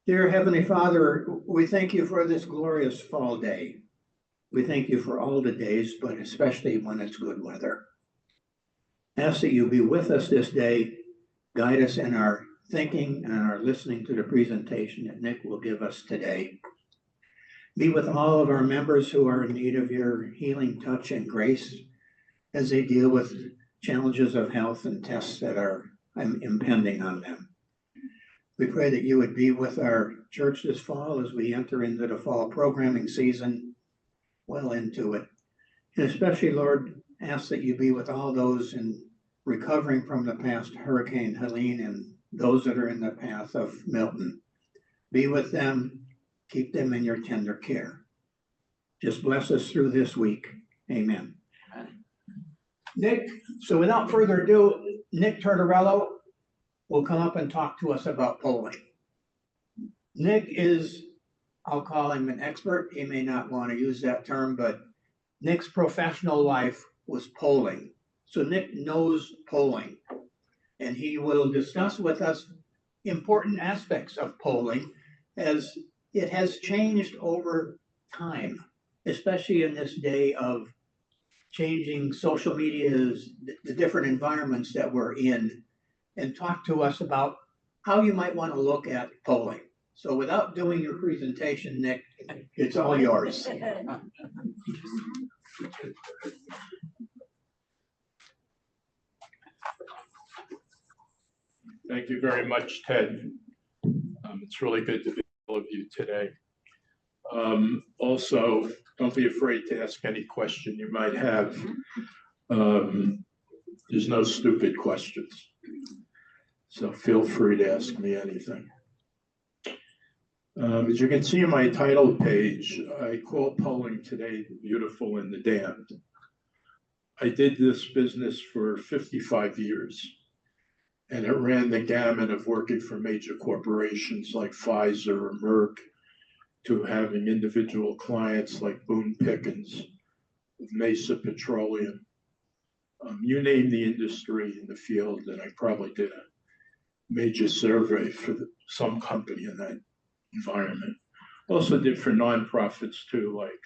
Dear Heavenly Father, we thank you for this glorious fall day. We thank you for all the days, but especially when it's good weather. Ask that you be with us this day, guide us in our thinking and our listening to the presentation that Nick will give us today. Be with all of our members who are in need of your healing touch and grace as they deal with challenges of health and tests that are impending on them. We pray that you would be with our church this fall as we enter into the fall programming season, well into it. And especially, Lord, ask that you be with all those in recovering from the past Hurricane Helene and those that are in the path of Milton. Be with them, keep them in your tender care. Just bless us through this week. Amen. Nick, so without further ado, Nick Tortorello will come up and talk to us about polling. Nick is, I'll call him an expert. He may not want to use that term, but Nick's professional life was polling. So Nick knows polling, and he will discuss with us important aspects of polling as it has changed over time, especially in this day of changing social medias, the different environments that we're in, and talk to us about how you might want to look at polling. So without doing your presentation, Nick, it's all yours. Thank you very much, Ted. It's really good to be with all of you today. Also, don't be afraid to ask any question you might have. There's no stupid questions. So feel free to ask me anything. As you can see in my title page, I call polling today the beautiful and the damned. I did this business for 55 years, and it ran the gamut of working for major corporations like Pfizer or Merck to having individual clients like Boone Pickens, Mesa Petroleum. You name the industry in the field, and I probably did a major survey for some company in that environment. Also did for nonprofits too, like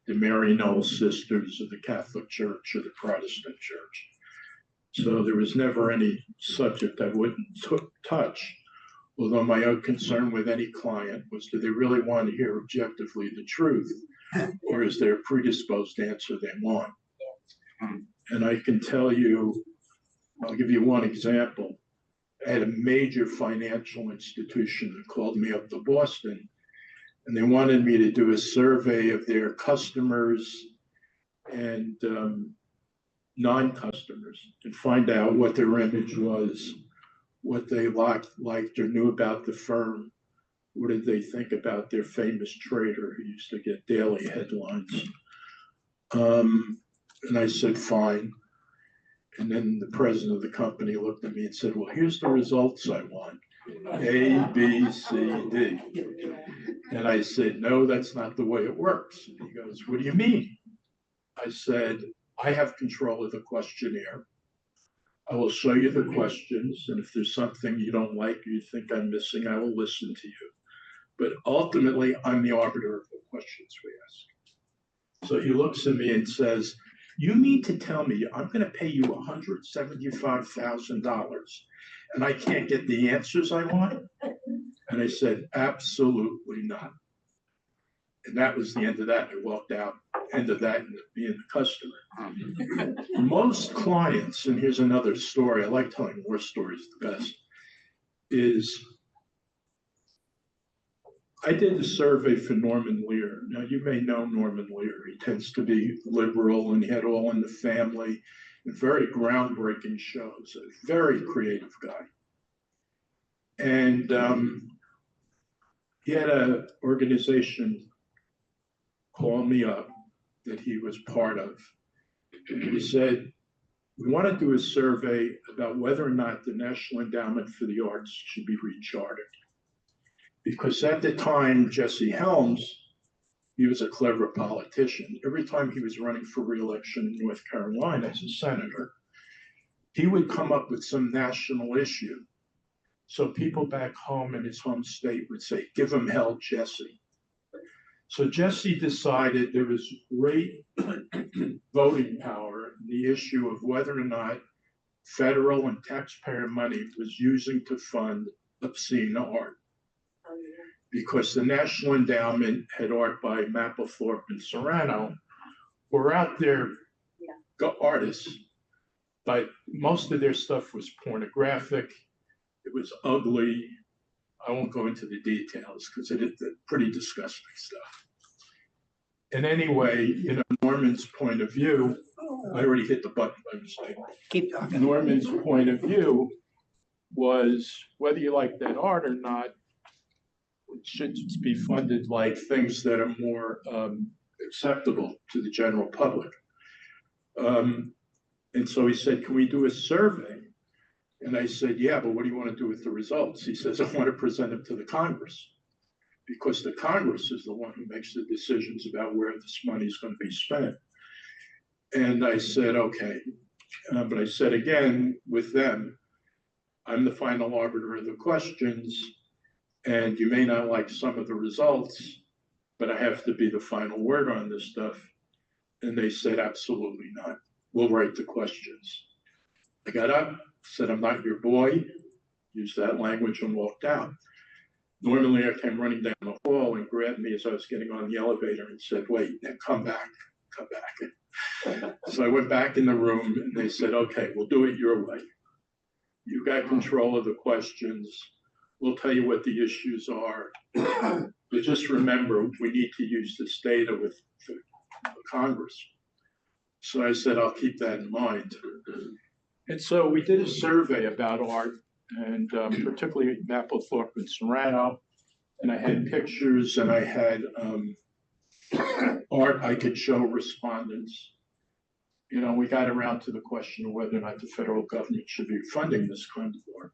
the Mary Knowles Sisters of the Catholic Church or the Protestant Church. So there was never any subject I wouldn't touch, although my own concern with any client was, do they really want to hear objectively the truth, or is there a predisposed answer they want? And I can tell you, I'll give you one example. I had a major financial institution that called me up to Boston, and they wanted me to do a survey of their customers and non-customers and find out what their image was, what they liked or knew about the firm, what did they think about their famous trader who used to get daily headlines. And I said, fine. And then the president of the company looked at me and said, well, here's the results I want. A, B, C, D. And I said, no, that's not the way it works. And he goes, what do you mean? I said, I have control of the questionnaire. I will show you the questions, and if there's something you don't like or you think I'm missing, I will listen to you. But ultimately, I'm the arbiter of the questions we ask. So he looks at me and says, you mean to tell me I'm going to pay you $175,000 and I can't get the answers I want? And I said, absolutely not. And that was the end of that. I walked out, end of that, and being the customer. Most clients, and here's another story, I like telling war stories the best, is I did a survey for Norman Lear. Now, you may know Norman Lear. He tends to be liberal, and he had All in the Family, and very groundbreaking shows, a very creative guy. And he had an organization call me up that he was part of. And he said, we want to do a survey about whether or not the National Endowment for the Arts should be rechartered. Because at the time, Jesse Helms, he was a clever politician. Every time he was running for re-election in North Carolina as a senator, he would come up with some national issue So people back home in his home state would say, "Give him hell, Jesse." So Jesse decided there was great voting power in the issue of whether or not federal and taxpayer money was using to fund obscene art. Because the National Endowment had art by Mapplethorpe and Serrano, who were out there artists, but most of their stuff was pornographic. It was ugly. I won't go into the details because it is pretty disgusting stuff. And anyway, Norman's point of view, I already hit the button by mistake. Keep talking. Norman's point of view was whether you like that art or not, it should be funded like things that are more acceptable to the general public. And so he said, "Can we do a survey?" And I said, "Yeah, but what do you want to do with the results?" He says, "I want to present them to the Congress, because the Congress is the one who makes the decisions about where this money is going to be spent." And I said, "Okay." But I said again, with them, I'm the final arbiter of the questions, and you may not like some of the results, but I have to be the final word on this stuff. And they said, "Absolutely not. We'll write the questions." I got up, said, "I'm not your boy," used that language, and walked out. Norman Lear came running down the hall and grabbed me as I was getting on the elevator and said, "Wait, come back, come back." So I went back in the room and they said, "Okay, we'll do it your way. You got control of the questions. We'll tell you what the issues are. But just remember, we need to use this data with Congress." So I said, "I'll keep that in mind." And so we did a survey about art, and particularly Mapplethorpe and Serrano. And I had pictures and I had art I could show respondents. We got around to the question of whether or not the federal government should be funding this kind of art.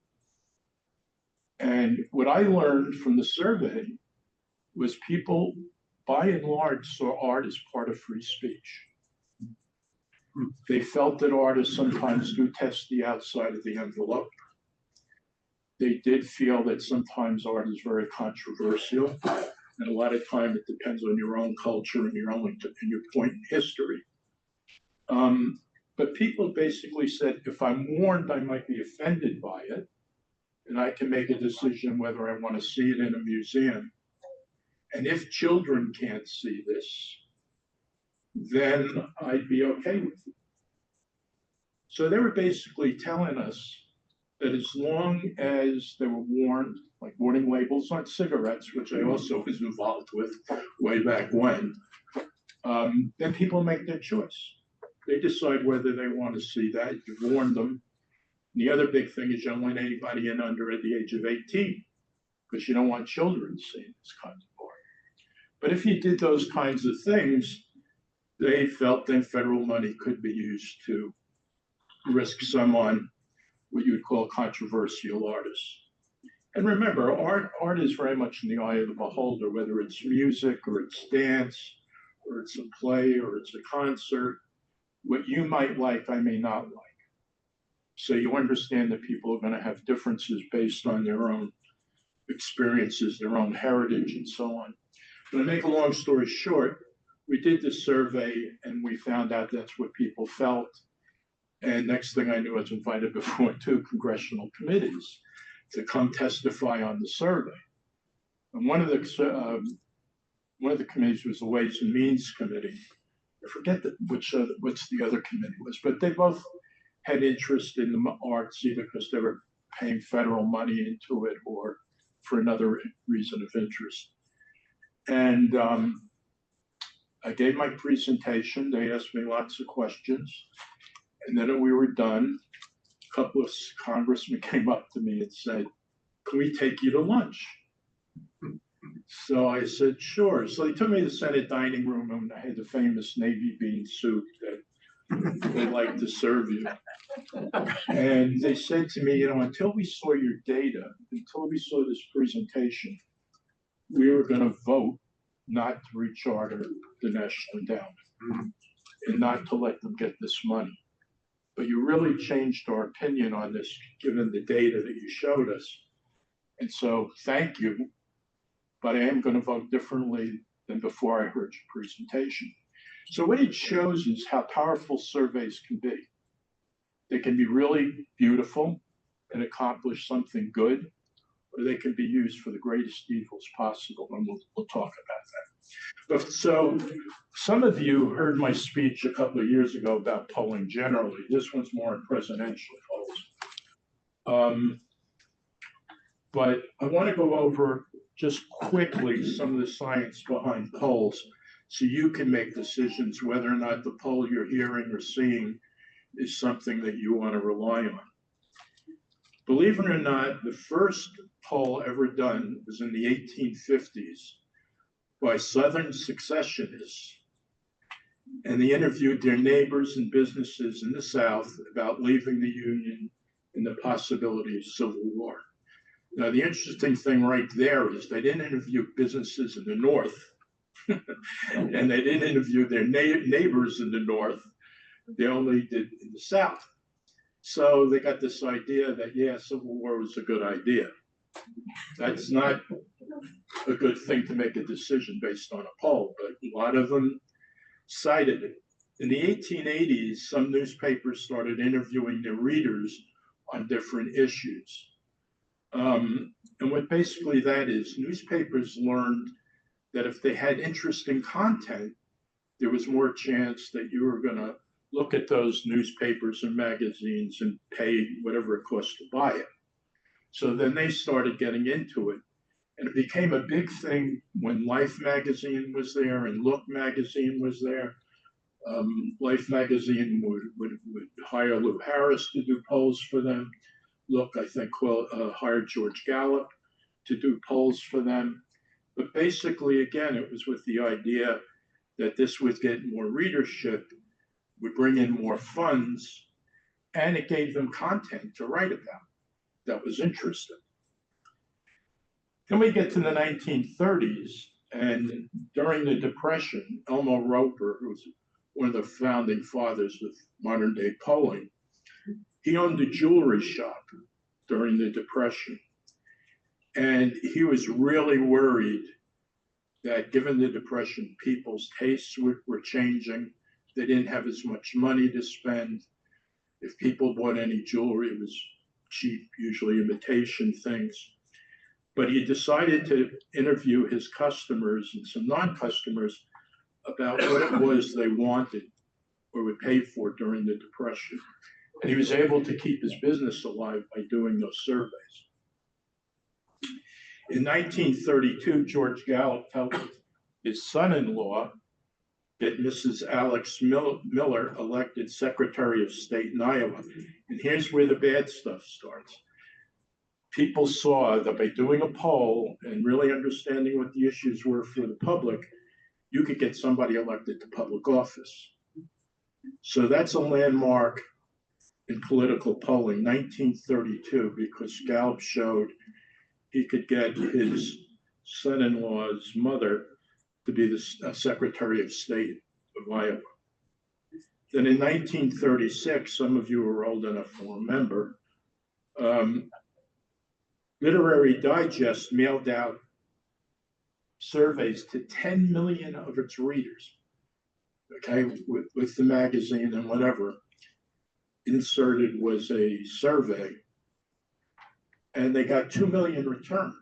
And what I learned from the survey was people, by and large, saw art as part of free speech. They felt that artists sometimes do test the outside of the envelope. They did feel that sometimes art is very controversial, and a lot of time it depends on your own culture and your point in history. But people basically said, if I'm warned, I might be offended by it, and I can make a decision whether I want to see it in a museum. And if children can't see this, then I'd be okay with it. So they were basically telling us that as long as they were warned, like warning labels on cigarettes, which I also was involved with way back when, then people make their choice. They decide whether they want to see that. You warn them. And the other big thing is you don't want anybody in under at the age of 18, because you don't want children seeing this kind of art. But if you did those kinds of things, they felt that federal money could be used to risk someone what you would call controversial artists. And remember, art is very much in the eye of the beholder, whether it's music or it's dance or it's a play or it's a concert. What you might like, I may not like. So you understand that people are going to have differences based on their own experiences, their own heritage, and so on. But to make a long story short, we did this survey and we found out that's what people felt. And next thing I knew, I was invited before 2 congressional committees to come testify on the survey. And one of the committees was the Ways and Means Committee. I forget which the other committee was, but they both had interest in the arts, either because they were paying federal money into it or for another reason of interest. And I gave my presentation. They asked me lots of questions. And then when we were done, a couple of congressmen came up to me and said, "Can we take you to lunch?" So I said, "Sure." So they took me to the Senate dining room and I had the famous Navy bean soup that they like to serve you. And they said to me, until we saw your data, until we saw this presentation, we were going to vote not to recharter the National Endowment and not to let them get this money. But you really changed our opinion on this, given the data that you showed us. And so thank you, but I am going to vote differently than before I heard your presentation. So what it shows is how powerful surveys can be. They can be really beautiful and accomplish something good, or they can be used for the greatest evils possible, and we'll talk about that. But so some of you heard my speech a couple of years ago about polling generally. This one's more in presidential polls. But I want to go over just quickly some of the science behind polls so you can make decisions whether or not the poll you're hearing or seeing is something that you want to rely on. Believe it or not, the first poll ever done was in the 1850s by Southern secessionists, and they interviewed their neighbors and businesses in the South about leaving the Union and the possibility of civil war. Now, the interesting thing right there is they didn't interview businesses in the North, and they didn't interview their neighbors in the North. They only did in the South. So they got this idea that, yeah, civil war was a good idea. That's not a good thing to make a decision based on a poll, but a lot of them cited it. In the 1880s, some newspapers started interviewing their readers on different issues. And what basically that is, newspapers learned that if they had interesting content, there was more chance that you were going to look at those newspapers and magazines and pay whatever it cost to buy it. So then they started getting into it. And it became a big thing when Life magazine was there and Look magazine was there. Life magazine would hire Lou Harris to do polls for them. Look, I think, hired George Gallup to do polls for them. But basically, again, it was with the idea that this would get more readership, would bring in more funds, and it gave them content to write about that was interesting. Then we get to the 1930s, and during the Depression, Elmo Roper, who was one of the founding fathers of modern day polling, he owned a jewelry shop during the Depression. And he was really worried that given the Depression, people's tastes were changing. They didn't have as much money to spend. If people bought any jewelry, it was cheap, usually imitation things. But he decided to interview his customers and some non-customers about what it was they wanted or would pay for during the Depression. And he was able to keep his business alive by doing those surveys. In 1932, George Gallup helped his son-in-law get Mrs. Alex Miller elected Secretary of State in Iowa. And here's where the bad stuff starts. People saw that by doing a poll and really understanding what the issues were for the public, you could get somebody elected to public office. So that's a landmark in political polling, 1932, because Gallup showed he could get his son-in-law's mother to be the Secretary of State of Iowa. Then in 1936, some of you are old enough to remember, Literary Digest mailed out surveys to 10 million of its readers, okay, with the magazine and whatever. Inserted was a survey, and they got 2 million returns.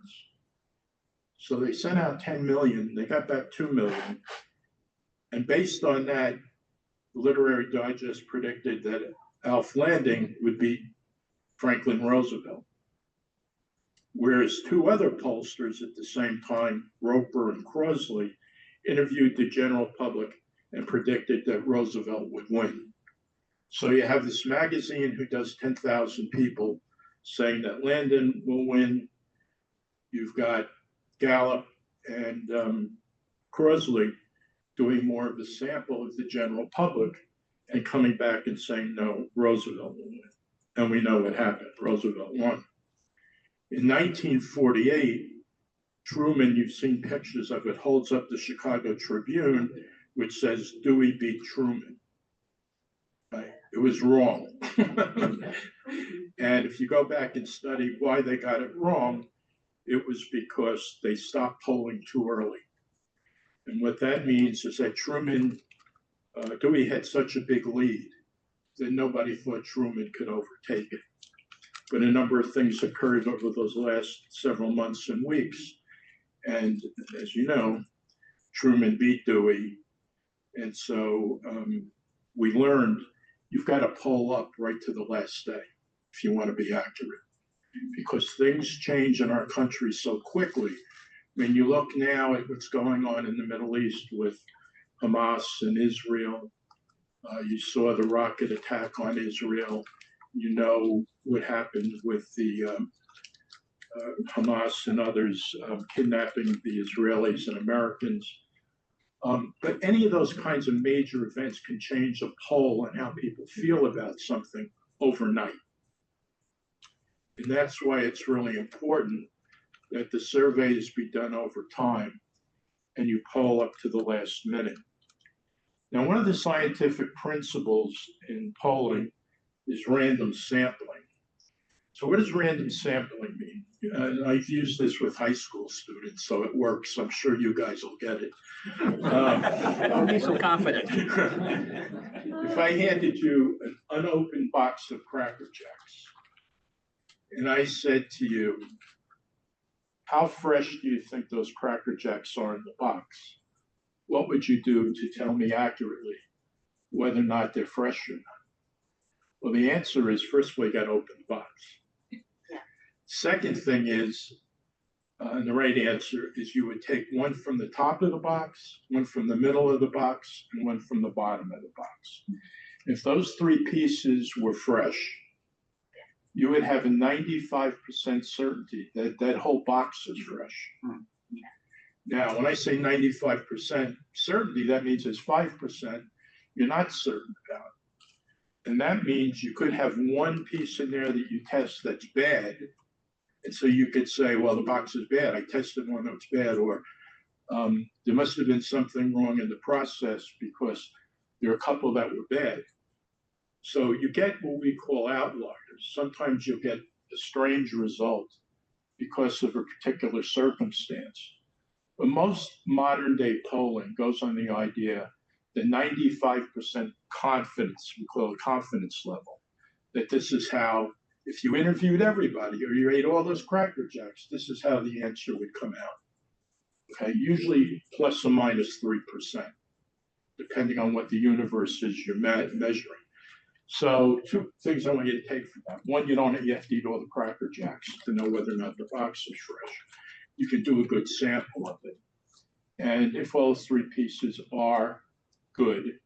So they sent out 10 million, they got back 2 million. And based on that, Literary Digest predicted that Alf Landing would beat Franklin Roosevelt. Whereas two other pollsters at the same time, Roper and Crosley, interviewed the general public and predicted that Roosevelt would win. So you have this magazine who does 10,000 people saying that Landon will win. You've got Gallup and Crosley doing more of a sample of the general public and coming back and saying, no, Roosevelt will win. And we know what happened. Roosevelt won. In 1948, Truman, you've seen pictures of it, holds up the Chicago Tribune, which says, Dewey beat Truman. Right? It was wrong. And if you go back and study why they got it wrong, it was because they stopped polling too early. And what that means is that Dewey had such a big lead that nobody thought Truman could overtake it. But a number of things occurred over those last several months and weeks. And as you know, Truman beat Dewey. And so we learned you've got to poll up right to the last day if you want to be accurate, because things change in our country so quickly. When you look now at what's going on in the Middle East with Hamas and Israel, you saw the rocket attack on Israel. You know what happened with the Hamas and others kidnapping the Israelis and Americans. But any of those kinds of major events can change a poll and how people feel about something overnight. And that's why it's really important that the surveys be done over time and you poll up to the last minute. Now, one of the scientific principles in polling is random sampling. So what does random sampling mean? I've used this with high school students, so it works. I'm sure you guys will get it. Don't be so confident. If I handed you an unopened box of Cracker Jacks, and I said to you, how fresh do you think those Cracker Jacks are in the box? What would you do to tell me accurately whether or not they're fresh or not? Well, the answer is, first of all, you got to open the box. Second thing is, and the right answer is you would take one from the top of the box, one from the middle of the box, and one from the bottom of the box. If those three pieces were fresh, you would have a 95% certainty that that whole box is fresh. Now, when I say 95% certainty, that means there's 5% you're not certain about. And that means you could have one piece in there that you test that's bad. And so you could say, well, the box is bad. I tested one that's bad. Or there must have been something wrong in the process because there are a couple that were bad. So you get what we call outliers. Sometimes you'll get a strange result because of a particular circumstance. But most modern day polling goes on the idea that 95% confidence, we call it confidence level, that this is how, if you interviewed everybody or you ate all those Cracker Jacks, this is how the answer would come out. Okay, usually plus or minus 3%, depending on what the universe is you're measuring. So two things I want you to take from that. One, you have to eat all the Cracker Jacks to know whether or not the box is fresh. You can do a good sample of it. And if all three pieces are good,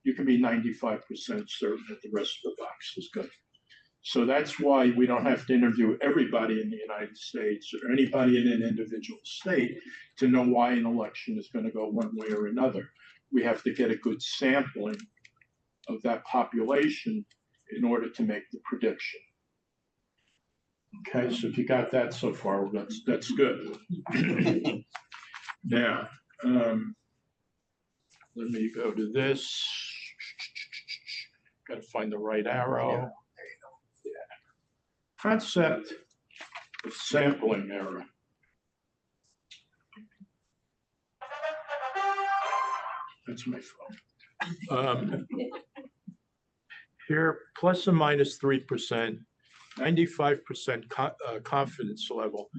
you can be 95% certain that the rest of the box is good. So that's why we don't have to interview everybody in the United States or anybody in an individual state to know why an election is going to go one way or another. We have to get a good sampling of that population in order to make the prediction. Okay, so if you got that so far, that's good. Now, let me go to this. Got to find the right arrow. Yeah. Concept of sampling error. That's my phone. Here, plus or minus 3%, 95% confidence level.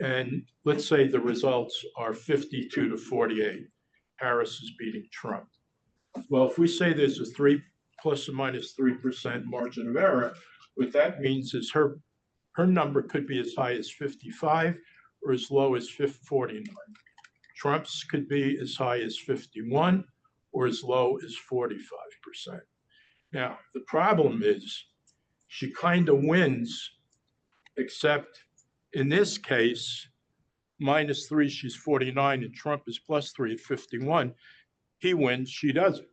And let's say the results are 52 to 48. Harris is beating Trump. Well, if we say there's a plus or minus 3% margin of error, what that means is her number could be as high as 55 or as low as 49. Trump's could be as high as 51 or as low as 45%. Now, the problem is she kind of wins, except in this case, minus 3, she's 49, and Trump is plus 3 at 51. He wins, she doesn't.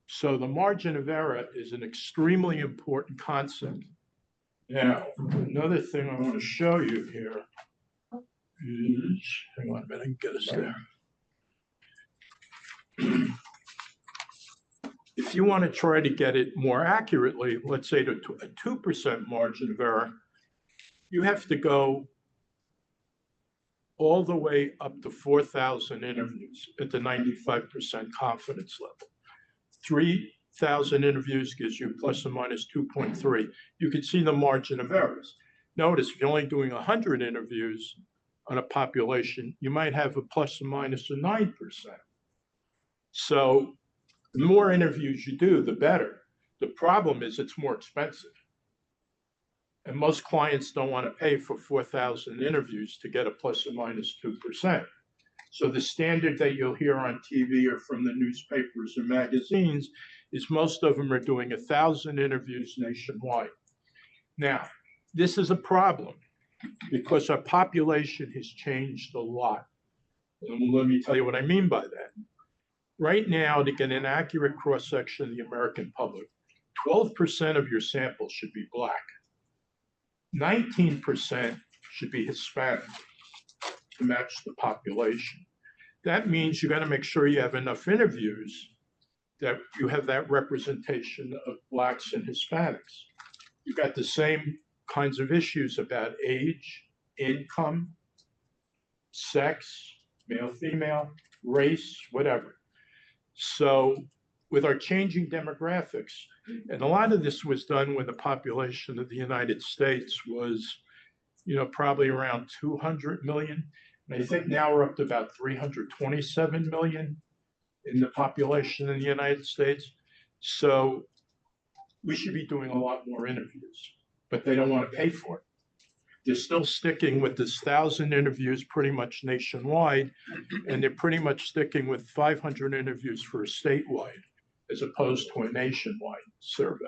So the margin of error is an extremely important concept. Now, another thing I want to show you here is, hang on a minute, I can get us there. If you want to try to get it more accurately, let's say to a 2% margin of error, You have to go all the way up to 4,000 interviews at the 95% confidence level. 3,000 interviews gives you plus or minus 2.3. You can see the margin of errors. Notice if you're only doing 100 interviews on a population, you might have a plus or minus of 9%. So the more interviews you do, the better. The problem is it's more expensive. And most clients don't want to pay for 4,000 interviews to get a plus or minus 2%. So the standard that you'll hear on TV or from the newspapers or magazines is most of them are doing 1,000 interviews nationwide. Now, this is a problem because our population has changed a lot. And let me tell you what I mean by that. Right now, to get an accurate cross-section of the American public, 12% of your sample should be Black. 19% should be Hispanic to match the population. That means you got to make sure you have enough interviews that you have that representation of Blacks and Hispanics. You got the same kinds of issues about age, income, sex, male, female, race, whatever. So with our changing demographics, and a lot of this was done when the population of the United States was, probably around 200 million. And I think now we're up to about 327 million in the population in the United States. So we should be doing a lot more interviews, but they don't want to pay for it. They're still sticking with this 1,000 interviews pretty much nationwide, and they're pretty much sticking with 500 interviews for a statewide, as opposed to a nationwide survey.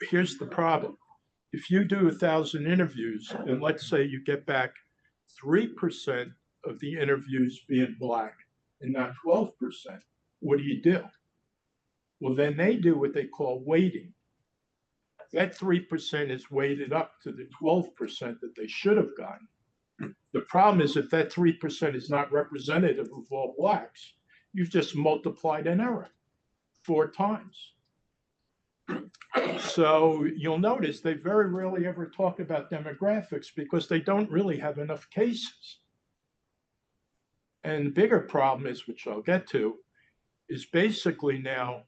Here's the problem. If you do 1,000 interviews, and let's say you get back 3% of the interviews being Black and not 12%, what do? Well, then they do what they call weighting. That 3% is weighted up to the 12% that they should have gotten. The problem is if that 3% is not representative of all Blacks, you've just multiplied an error 4 times. So you'll notice they very rarely ever talk about demographics because they don't really have enough cases. And the bigger problem is, which I'll get to, is basically now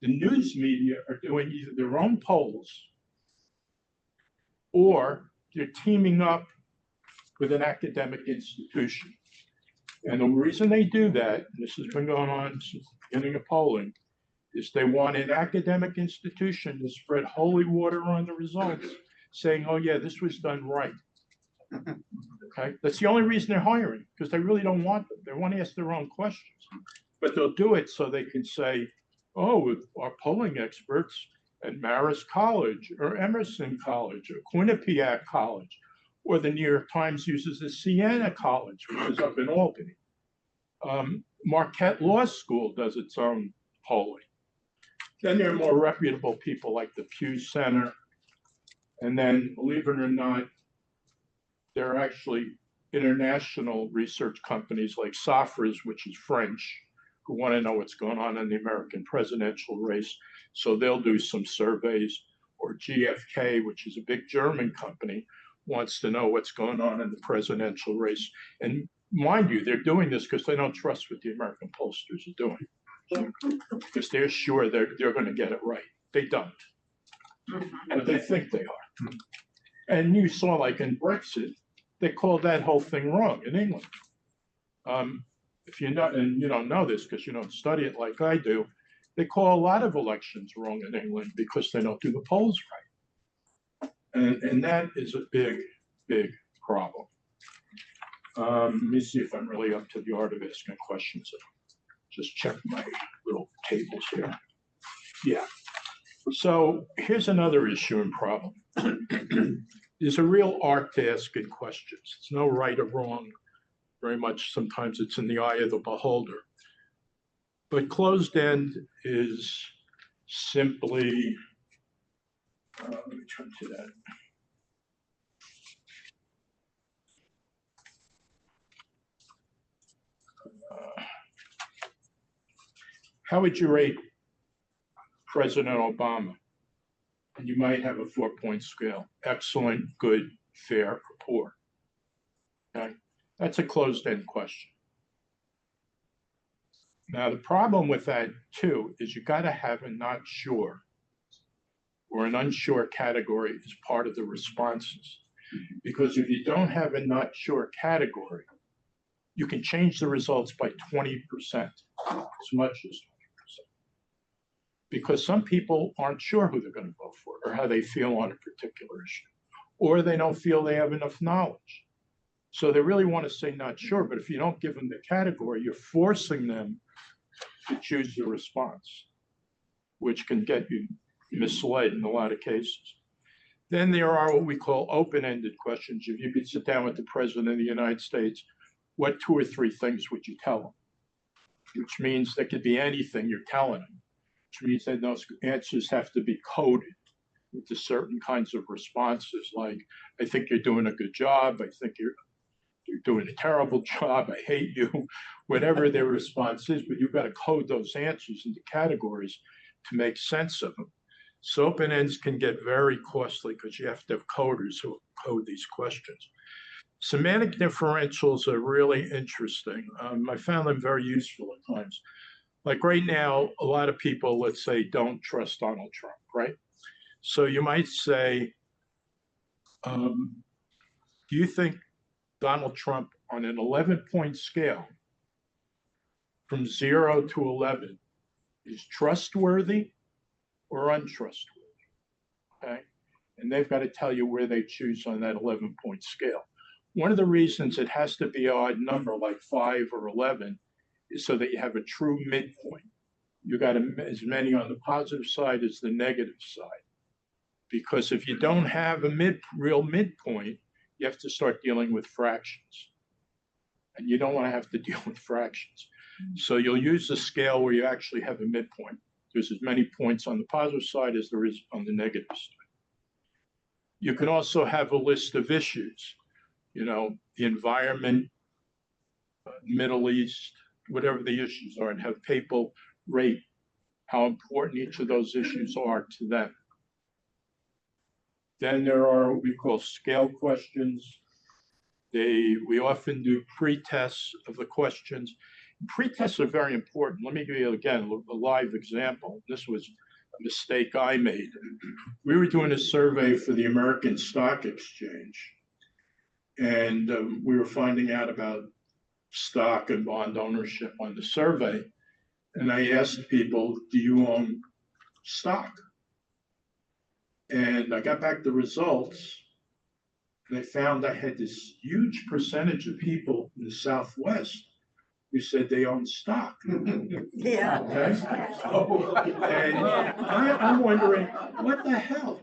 the news media are doing either their own polls or they're teaming up with an academic institution. And the reason they do that, and this has been going on since the beginning of polling, is they want an academic institution to spread holy water on the results, saying, oh yeah, this was done right. Okay, that's the only reason they're hiring, because they really don't want them. They want to ask their own questions. But they'll do it so they can say, oh, with our polling experts at Marist College or Emerson College or Quinnipiac College, or the New York Times uses the Siena College, which is up in Albany. Marquette Law School does its own polling. Then there are more reputable people like the Pew Center. And then, believe it or not, there are actually international research companies like Safras, which is French, who want to know what's going on in the American presidential race. So they'll do some surveys, or GfK, which is a big German company, wants to know what's going on in the presidential race. And mind you, they're doing this because they don't trust what the American pollsters are doing. Because they're sure they're going to get it right. They don't. But they think they are. And you saw, like in Brexit, they called that whole thing wrong in England. If you know, and you don't know this because you don't study it like I do, they call a lot of elections wrong in England because they don't do the polls right. And that is a big, big problem. Let me see if I'm really up to the art of asking questions. Just check my little tables here. Yeah. So here's another issue and problem. There's a real art to asking questions. It's no right or wrong. Very much sometimes it's in the eye of the beholder. But closed end is simply, let me turn to that. How would you rate President Obama? and you might have a 4-point scale: excellent, good, fair, or poor. Okay, that's a closed-end question. Now, the problem with that too is you got to have a not sure or an unsure category as part of the responses. Because if you don't have a not sure category, you can change the results by 20%, as much as 20%. Because some people aren't sure who they're going to vote for or how they feel on a particular issue, or they don't feel they have enough knowledge. So they really want to say not sure, but if you don't give them the category, you're forcing them to choose the response, which can get you misled in a lot of cases. Then there are what we call open-ended questions. If you could sit down with the President of the United States, what 2 or 3 things would you tell him? Which means there could be anything you're telling him, which means that those answers have to be coded into certain kinds of responses, like, I think you're doing a good job, I think you're doing a terrible job, I hate you, whatever their response is, but you've got to code those answers into categories to make sense of them. So open ends can get very costly because you have to have coders who code these questions. Semantic differentials are really interesting. I found them very useful at times. Like right now, a lot of people, let's say, don't trust Donald Trump, right? So you might say, do you think Donald Trump on an 11-point scale from 0 to 11 is trustworthy or untrustworthy? Okay. And they've got to tell you where they choose on that 11-point scale. One of the reasons it has to be an odd number like 5 or 11 is so that you have a true midpoint. You got as many on the positive side as the negative side. Because if you don't have a real midpoint, you have to start dealing with fractions. And you don't want to have to deal with fractions. So you'll use a scale where you actually have a midpoint. There's as many points on the positive side as there is on the negative side. You can also have a list of issues, you know, the environment, Middle East, whatever the issues are, and have people rate how important each of those issues are to them. Then there are what we call scale questions. We often do pre-tests of the questions. Pre-tests are very important. Let me give you, again, a live example. This was a mistake I made. We were doing a survey for the American Stock Exchange, and we were finding out about stock and bond ownership on the survey. And I asked people, do you own stock? And I got back the results, and I found I had this huge percentage of people in the Southwest who said they own stock. Yeah. Okay? And I'm wondering, what the hell?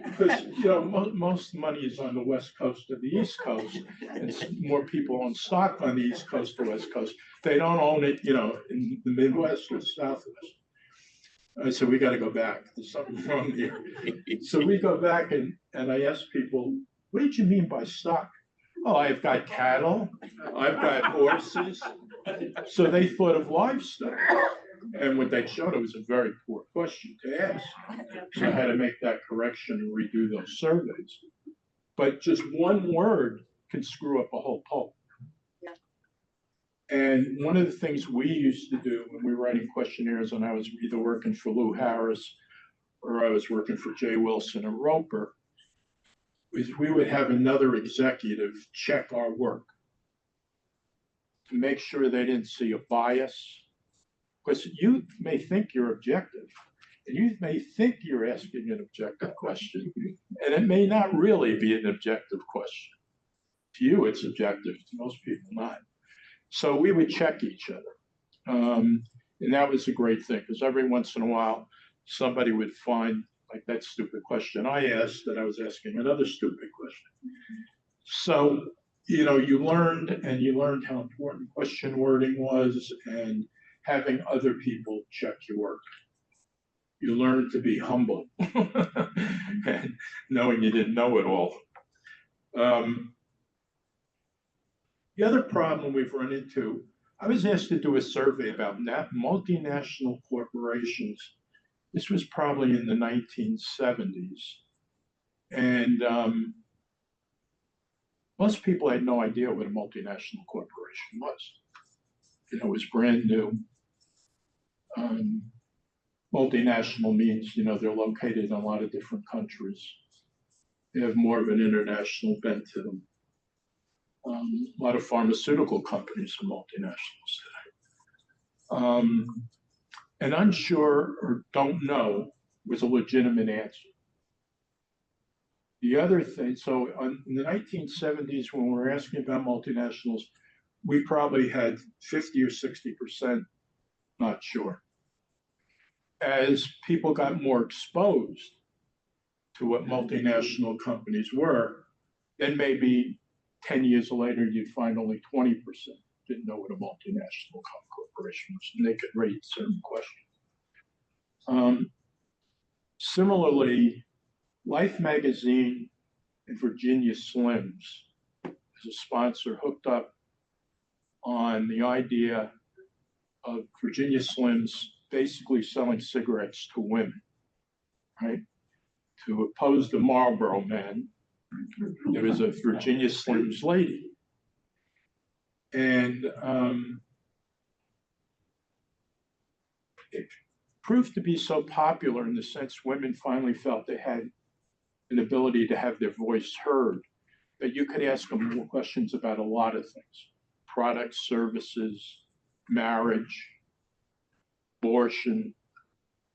Because, you know, most money is on the West Coast or the East Coast, and more people own stock on the East Coast or West Coast. They don't own it, you know, in the Midwest or Southwest. I said, we got to go back. There's something wrong here. So we go back and I ask people, what did you mean by stock? Oh, I've got cattle, I've got horses. So they thought of livestock. And what they showed, it was a very poor question to ask. So I had to make that correction and redo those surveys. But just one word can screw up a whole poll. And one of the things we used to do when we were writing questionnaires, and I was either working for Lou Harris or I was working for Jay Wilson and Roper, is we would have another executive check our work to make sure they didn't see a bias. Because you may think you're objective, and you may think you're asking an objective question, and it may not really be an objective question. To you, it's objective, to most people, not. So we would check each other. And that was a great thing, because every once in a while, somebody would find like that stupid question I asked that I was asking another stupid question. So, you know, you learned how important question wording was and having other people check your work. You learned to be humble and knowing you didn't know it all. The other problem we've run into, I was asked to do a survey about multinational corporations This was probably in the 1970s. And most people had no idea what a multinational corporation was. You know, it was brand new. Multinational means, you know, they're located in a lot of different countries. They have more of an international bent to them. A lot of pharmaceutical companies are multinationals today. And unsure or don't know was a legitimate answer. The other thing, so in the 1970s, when we were asking about multinationals, we probably had 50 or 60% not sure. As people got more exposed to what multinational companies were, then maybe 10 years later, you'd find only 20% didn't know what a multinational corporation was, and they could rate certain questions. Similarly, Life magazine and Virginia Slims as a sponsor hooked up on the idea of Virginia Slims basically selling cigarettes to women, right? To oppose the Marlboro man, there was a Virginia Slims lady. And it proved to be so popular in the sense women finally felt they had an ability to have their voice heard, that you could ask them questions about a lot of things: products, services, marriage, abortion,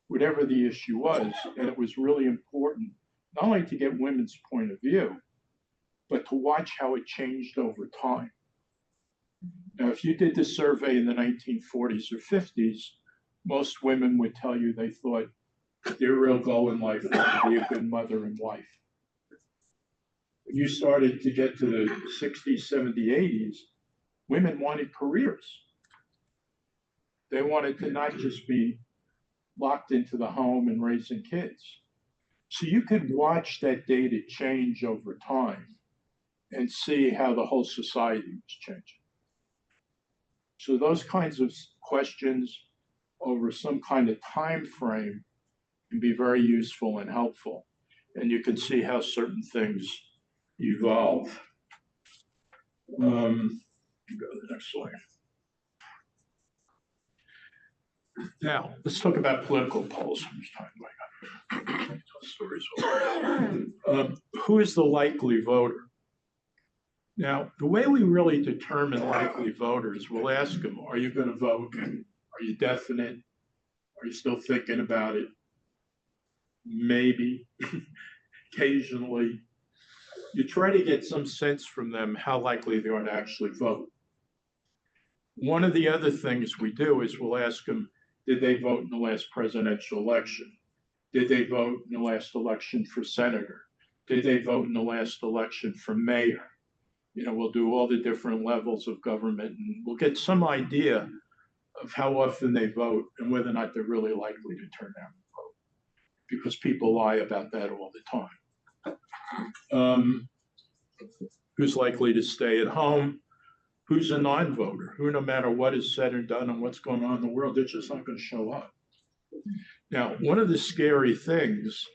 whatever the issue was. And it was really important, not only to get women's point of view, but to watch how it changed over time. Now, if you did this survey in the 1940s or 50s, most women would tell you they thought their real goal in life was to be a good mother and wife. When you started to get to the 60s, 70s, 80s, women wanted careers. They wanted to not just be locked into the home and raising kids. So you could watch that data change over time and see how the whole society was changing. So those kinds of questions over some kind of time frame can be very useful and helpful. And you can see how certain things evolve. Go to the next slide. Now, let's talk about political polls. Who is the likely voter? Now, the way we really determine likely voters, we'll ask them, are you going to vote? Are you definite? Are you still thinking about it? Maybe, occasionally. You try to get some sense from them how likely they are to actually vote. One of the other things we do is we'll ask them, did they vote in the last presidential election? Did they vote in the last election for senator? Did they vote in the last election for mayor? You know, we'll do all the different levels of government, and we'll get some idea of how often they vote and whether or not they're really likely to turn out and vote, because people lie about that all the time. Who's likely to stay at home? Who's a non-voter? Who, no matter what is said or done and what's going on in the world, they're just not going to show up. Now, one of the scary things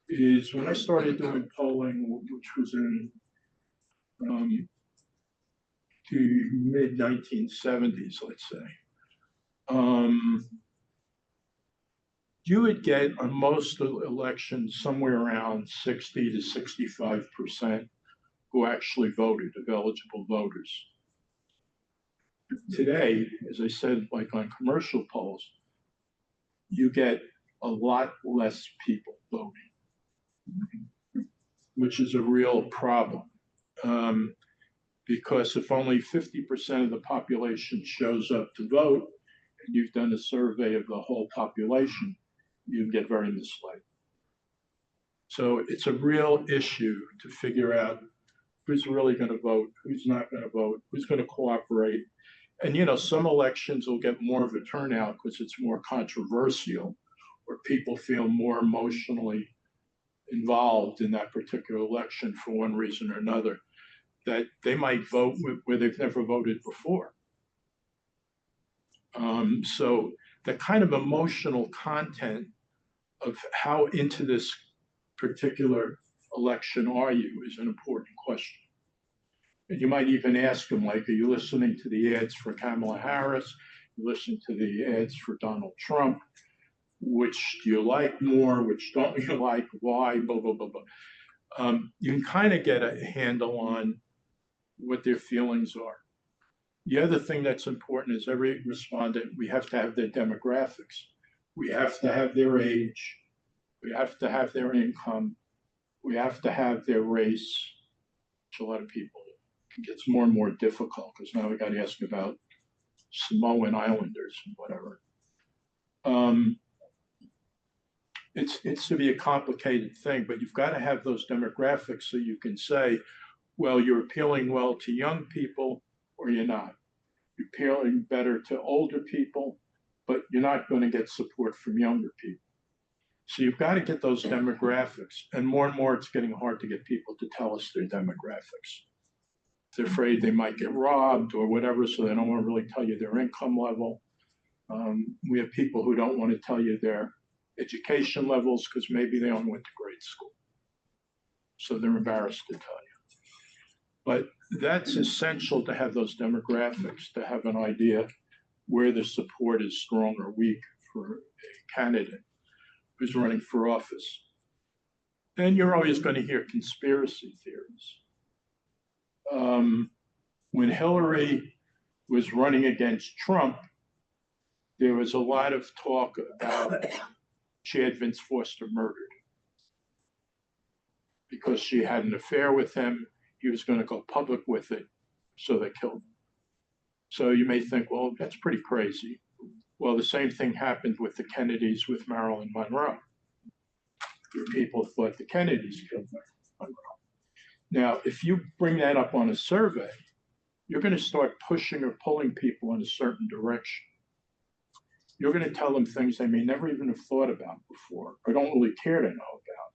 is when I started doing polling, which was in the mid-1970s, let's say, you would get on most elections somewhere around 60 to 65% who actually voted, of eligible voters. Today, as I said, like on commercial polls, you get a lot less people voting, which is a real problem. Because if only 50% of the population shows up to vote, and you've done a survey of the whole population, you get very misled. So it's a real issue to figure out who's really going to vote, who's not going to vote, who's going to cooperate. And, you know, some elections will get more of a turnout because it's more controversial, or people feel more emotionally involved in that particular election for one reason or another, that they might vote where they've never voted before. So the kind of emotional content of how into this particular election are you is an important question. And you might even ask them, like, are you listening to the ads for Kamala Harris? You listen to the ads for Donald Trump? Which do you like more? Which don't you like? Why? Blah, blah, blah, blah. You can kind of get a handle on what their feelings are. The other thing that's important is every respondent, we have to have their demographics. We have to have their age. We have to have their income. We have to have their race, which a lot of people, it gets more and more difficult because now we got to ask about Samoan Islanders and whatever. It's to be a complicated thing, but you've got to have those demographics so you can say, well, you're appealing well to young people or you're not. You're appealing better to older people, but you're not going to get support from younger people. So you've got to get those demographics. And more it's getting hard to get people to tell us their demographics. They're afraid they might get robbed or whatever, so they don't want to really tell you their income level. We have people who don't want to tell you their education levels because maybe they only went to grade school. So they're embarrassed to tell you. But that's essential to have those demographics, to have an idea where the support is strong or weak for a candidate who's running for office. Then you're always going to hear conspiracy theories. When Hillary was running against Trump, there was a lot of talk about she had Vince Foster murdered because she had an affair with him. He was going to go public with it, so they killed him. So you may think, well, that's pretty crazy. Well, the same thing happened with the Kennedys with Marilyn Monroe. People thought the Kennedys killed Monroe. Now, if you bring that up on a survey, you're going to start pushing or pulling people in a certain direction. You're going to tell them things they may never even have thought about before or don't really care to know about.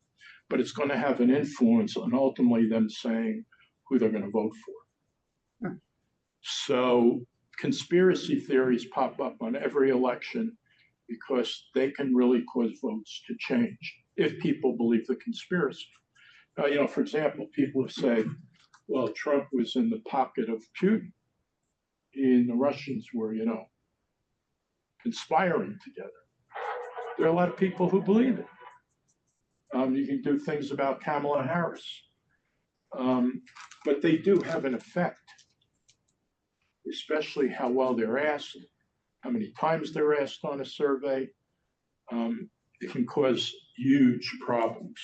But it's going to have an influence on ultimately them saying who they're going to vote for. So conspiracy theories pop up on every election because they can really cause votes to change if people believe the conspiracy. For example, people have said, well, Trump was in the pocket of Putin, and the Russians were, conspiring together. There are a lot of people who believe it. You can do things about Kamala Harris, but they do have an effect, especially how well they're asked, how many times they're asked on a survey. It can cause huge problems.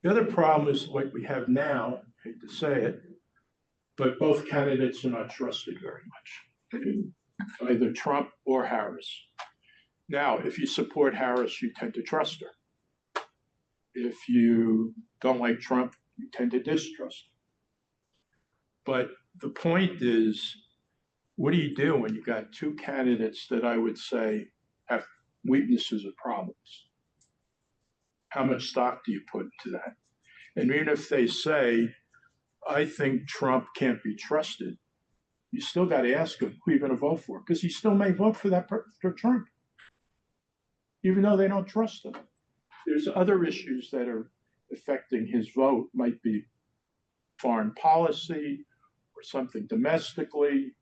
The other problem is like we have now, I hate to say it, but both candidates are not trusted very much, either Trump or Harris. Now, if you support Harris, you tend to trust her. If you don't like Trump, you tend to distrust him. But the point is, what do you do when you got two candidates that I would say have weaknesses or problems? How much stock do you put into that? And even if they say, I think Trump can't be trusted, you still got to ask him who you're going to vote for, because he still may vote for for Trump, even though they don't trust him. There's other issues that are affecting his vote, might be foreign policy or something domestically,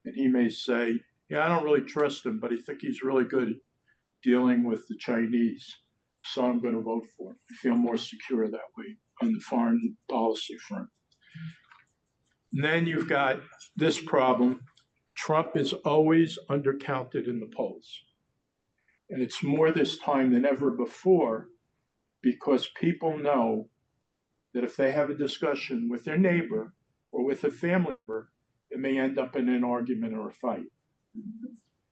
and he may say, yeah, I don't really trust him, but I think he's really good at dealing with the Chinese, so I'm going to vote for him. I feel more secure that way on the foreign policy front. And then you've got this problem. Trump is always undercounted in the polls. And it's more this time than ever before because people know that if they have a discussion with their neighbor or with a family member, it may end up in an argument or a fight.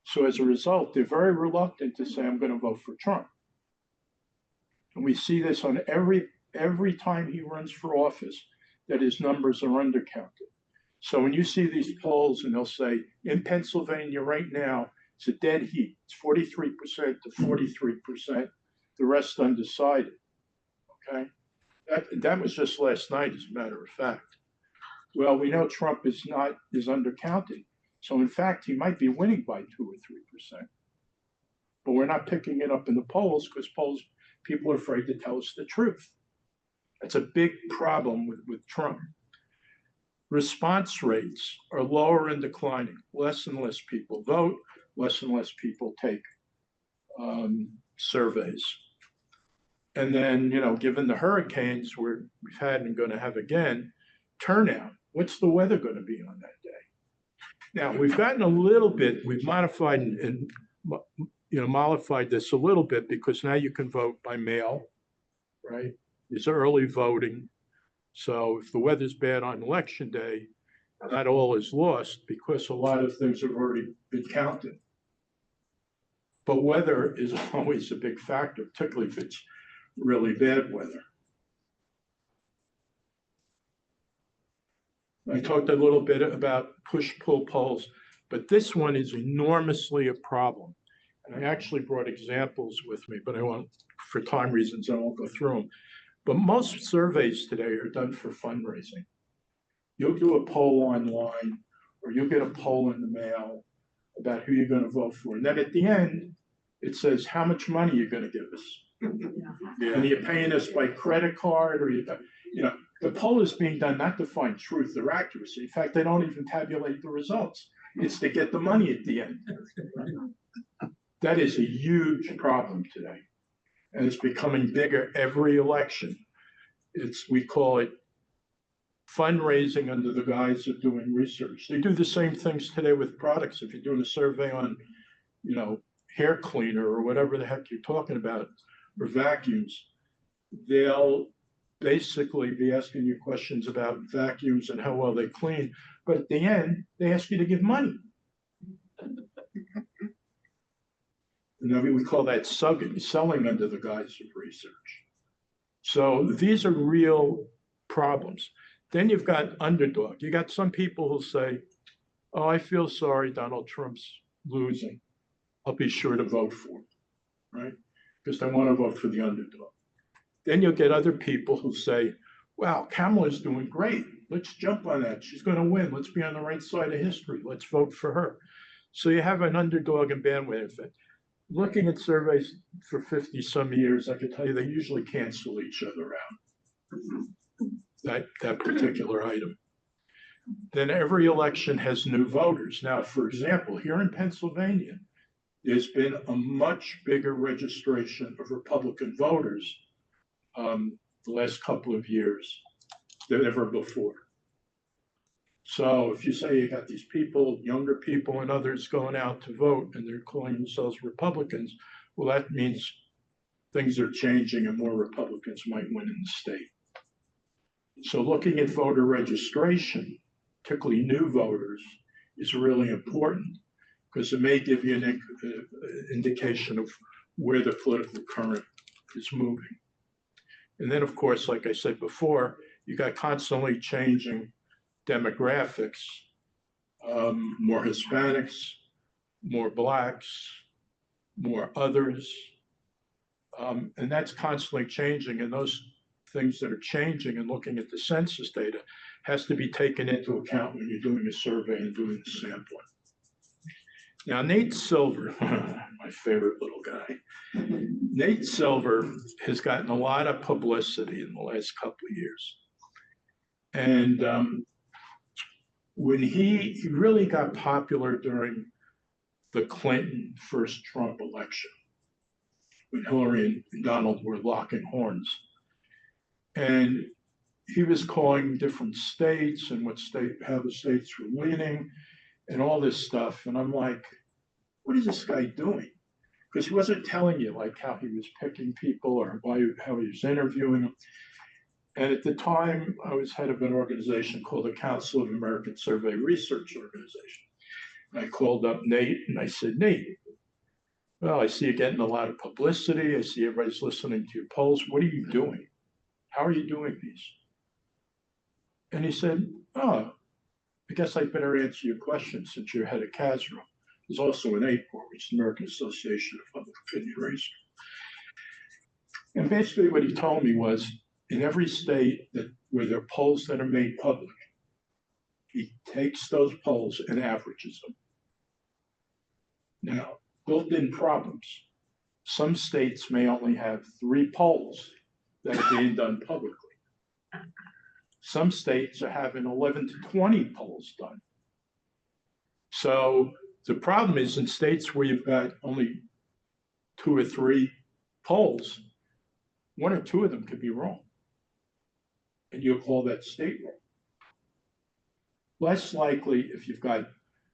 So as a result, they're very reluctant to say, I'm going to vote for Trump. And we see this on every time he runs for office, that his numbers are undercounted. So when you see these polls and they'll say, in Pennsylvania right now, it's a dead heat. It's 43% to 43%, the rest undecided, okay? That was just last night, as a matter of fact. Well, we know Trump is undercounted. So in fact, he might be winning by 2 or 3%. but we're not picking it up in the polls because people are afraid to tell us the truth. That's a big problem with Trump. Response rates are lower and declining. Less and less people vote, less and less people take surveys. And then, given the hurricanes we've had and going to have again, turnout. What's the weather going to be on that day? Now, we've gotten a little bit, we've modified and mollified this a little bit because now you can vote by mail, right? It's early voting. So if the weather's bad on election day, not all is lost because a lot of things have already been counted. But weather is always a big factor, particularly if it's really bad weather. I talked a little bit about push-pull polls, but this one is enormously a problem. And I actually brought examples with me, but for time reasons, I won't go through them. But most surveys today are done for fundraising. You'll do a poll online, or you'll get a poll in the mail about who you're going to vote for. And then at the end, it says how much money you're going to give us. Yeah. And you're paying us by credit card, or the poll is being done not to find truth or accuracy. In fact, they don't even tabulate the results. It's to get the money at the end. That is a huge problem today. And it's becoming bigger every election. We call it fundraising under the guise of doing research. They do the same things today with products. If you're doing a survey on, hair cleaner or whatever the heck you're talking about, or vacuums, they'll basically be asking you questions about vacuums and how well they clean. But at the end, they ask you to give money. And we call that selling under the guise of research. So these are real problems. Then you've got underdog. You got some people who say, oh, I feel sorry Donald Trump's losing. I'll be sure to vote for him, right? Because they want to vote for the underdog. Then you'll get other people who say, wow, Kamala's doing great. Let's jump on that. She's going to win. Let's be on the right side of history. Let's vote for her. So you have an underdog and bandwagon effect. Looking at surveys for 50 some years, I can tell you they usually cancel each other out, that particular item. Then every election has new voters. Now, for example, here in Pennsylvania, there's been a much bigger registration of Republican voters the last couple of years than ever before. So if you say you got these people, younger people and others going out to vote and they're calling themselves Republicans, well, that means things are changing and more Republicans might win in the state. So looking at voter registration, particularly new voters, is really important because it may give you an indication of where the political current is moving. And then, of course, like I said before, you got constantly changing demographics, more Hispanics, more Blacks, more others. And that's constantly changing. And those things that are changing and looking at the census data has to be taken into account when you're doing a survey and doing the sampling. Now, Nate Silver, my favorite little guy, Nate Silver has gotten a lot of publicity in the last couple of years. And when he really got popular during the Clinton first Trump election, when Hillary and Donald were locking horns. And he was calling different states and how the states were leaning and all this stuff. And I'm like, what is this guy doing? Because he wasn't telling you like how he was picking people or how he was interviewing them. And at the time, I was head of an organization called the Council of American Survey Research Organization. And I called up Nate and I said, Nate, well, I see you getting a lot of publicity. I see everybody's listening to your polls. What are you doing? How are you doing these? And he said, oh, I guess I better answer your question since you're head of CASRO. There's also an APOR, which is the American Association of Public Opinion Research. And basically what he told me was, in every state where there are polls that are made public, he takes those polls and averages them. Now, built-in problems. some states may only have 3 polls that are being done publicly. Some states are having 11 to 20 polls done. So the problem is in states where you've got only 2 or 3 polls, 1 or 2 of them could be wrong. And you'll call that state wrong. Less likely if you've got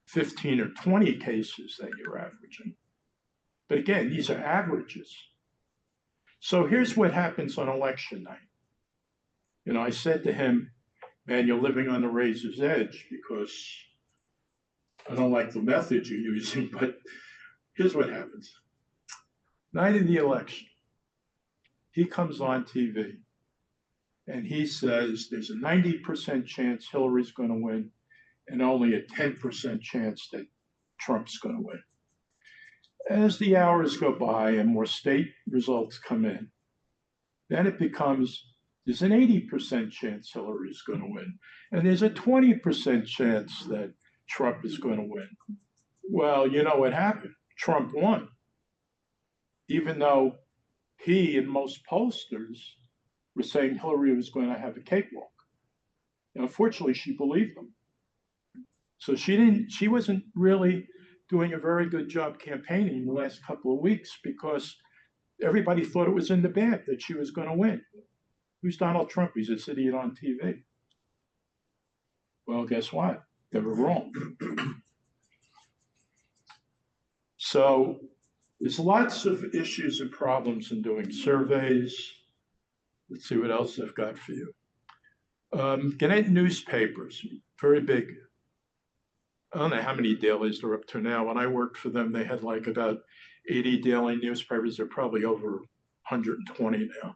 15 or 20 cases that you're averaging. But again, these are averages. So here's what happens on election night. You know, I said to him, man, you're living on the razor's edge because I don't like the method you're using, but here's what happens. Night of the election, he comes on TV and he says there's a 90% chance Hillary's going to win and only a 10% chance that Trump's going to win. As the hours go by and more state results come in, then it becomes there's an 80% chance Hillary's going to win, and there's a 20% chance that Trump is going to win. Well, you know what happened? Trump won, even though he and most pollsters were saying Hillary was going to have a cakewalk. And unfortunately, she believed them. So she wasn't really doing a very good job campaigning the last couple of weeks because everybody thought it was in the bag that she was going to win. Who's Donald Trump? He's a idiot on TV. Well, guess what? They were wrong. So there's lots of issues and problems in doing surveys. Let's see what else I've got for you. Gannett newspapers, very big. I don't know how many dailies they're up to now. When I worked for them, they had like about 80 daily newspapers. They're probably over 120 now.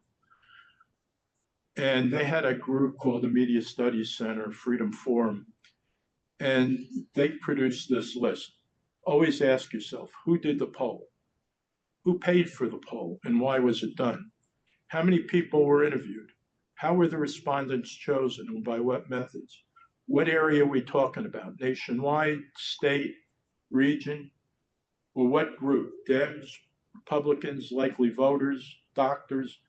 And they had a group called the Media Studies Center, Freedom Forum, and they produced this list. Always ask yourself, who did the poll? Who paid for the poll and why was it done? How many people were interviewed? How were the respondents chosen and by what methods? What area are we talking about? Nationwide, state, region, or what group? Dems, Republicans, likely voters, doctors,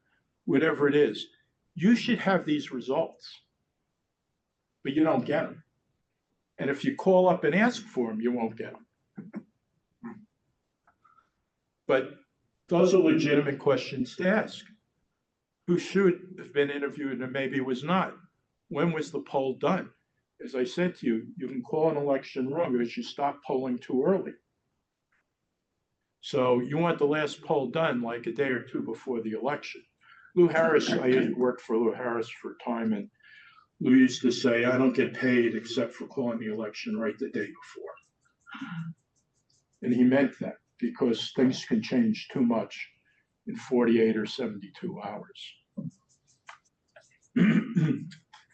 whatever it is. You should have these results, but you don't get them. And if you call up and ask for them, you won't get them. But those are legitimate questions to ask. Who should have been interviewed and maybe was not? When was the poll done? As I said to you, you can call an election wrong because you stop polling too early. So you want the last poll done like a day or two before the election. Lou Harris, I worked for Lou Harris for a time, and Lou used to say, I don't get paid except for calling the election right the day before. And he meant that because things can change too much in 48 or 72 hours.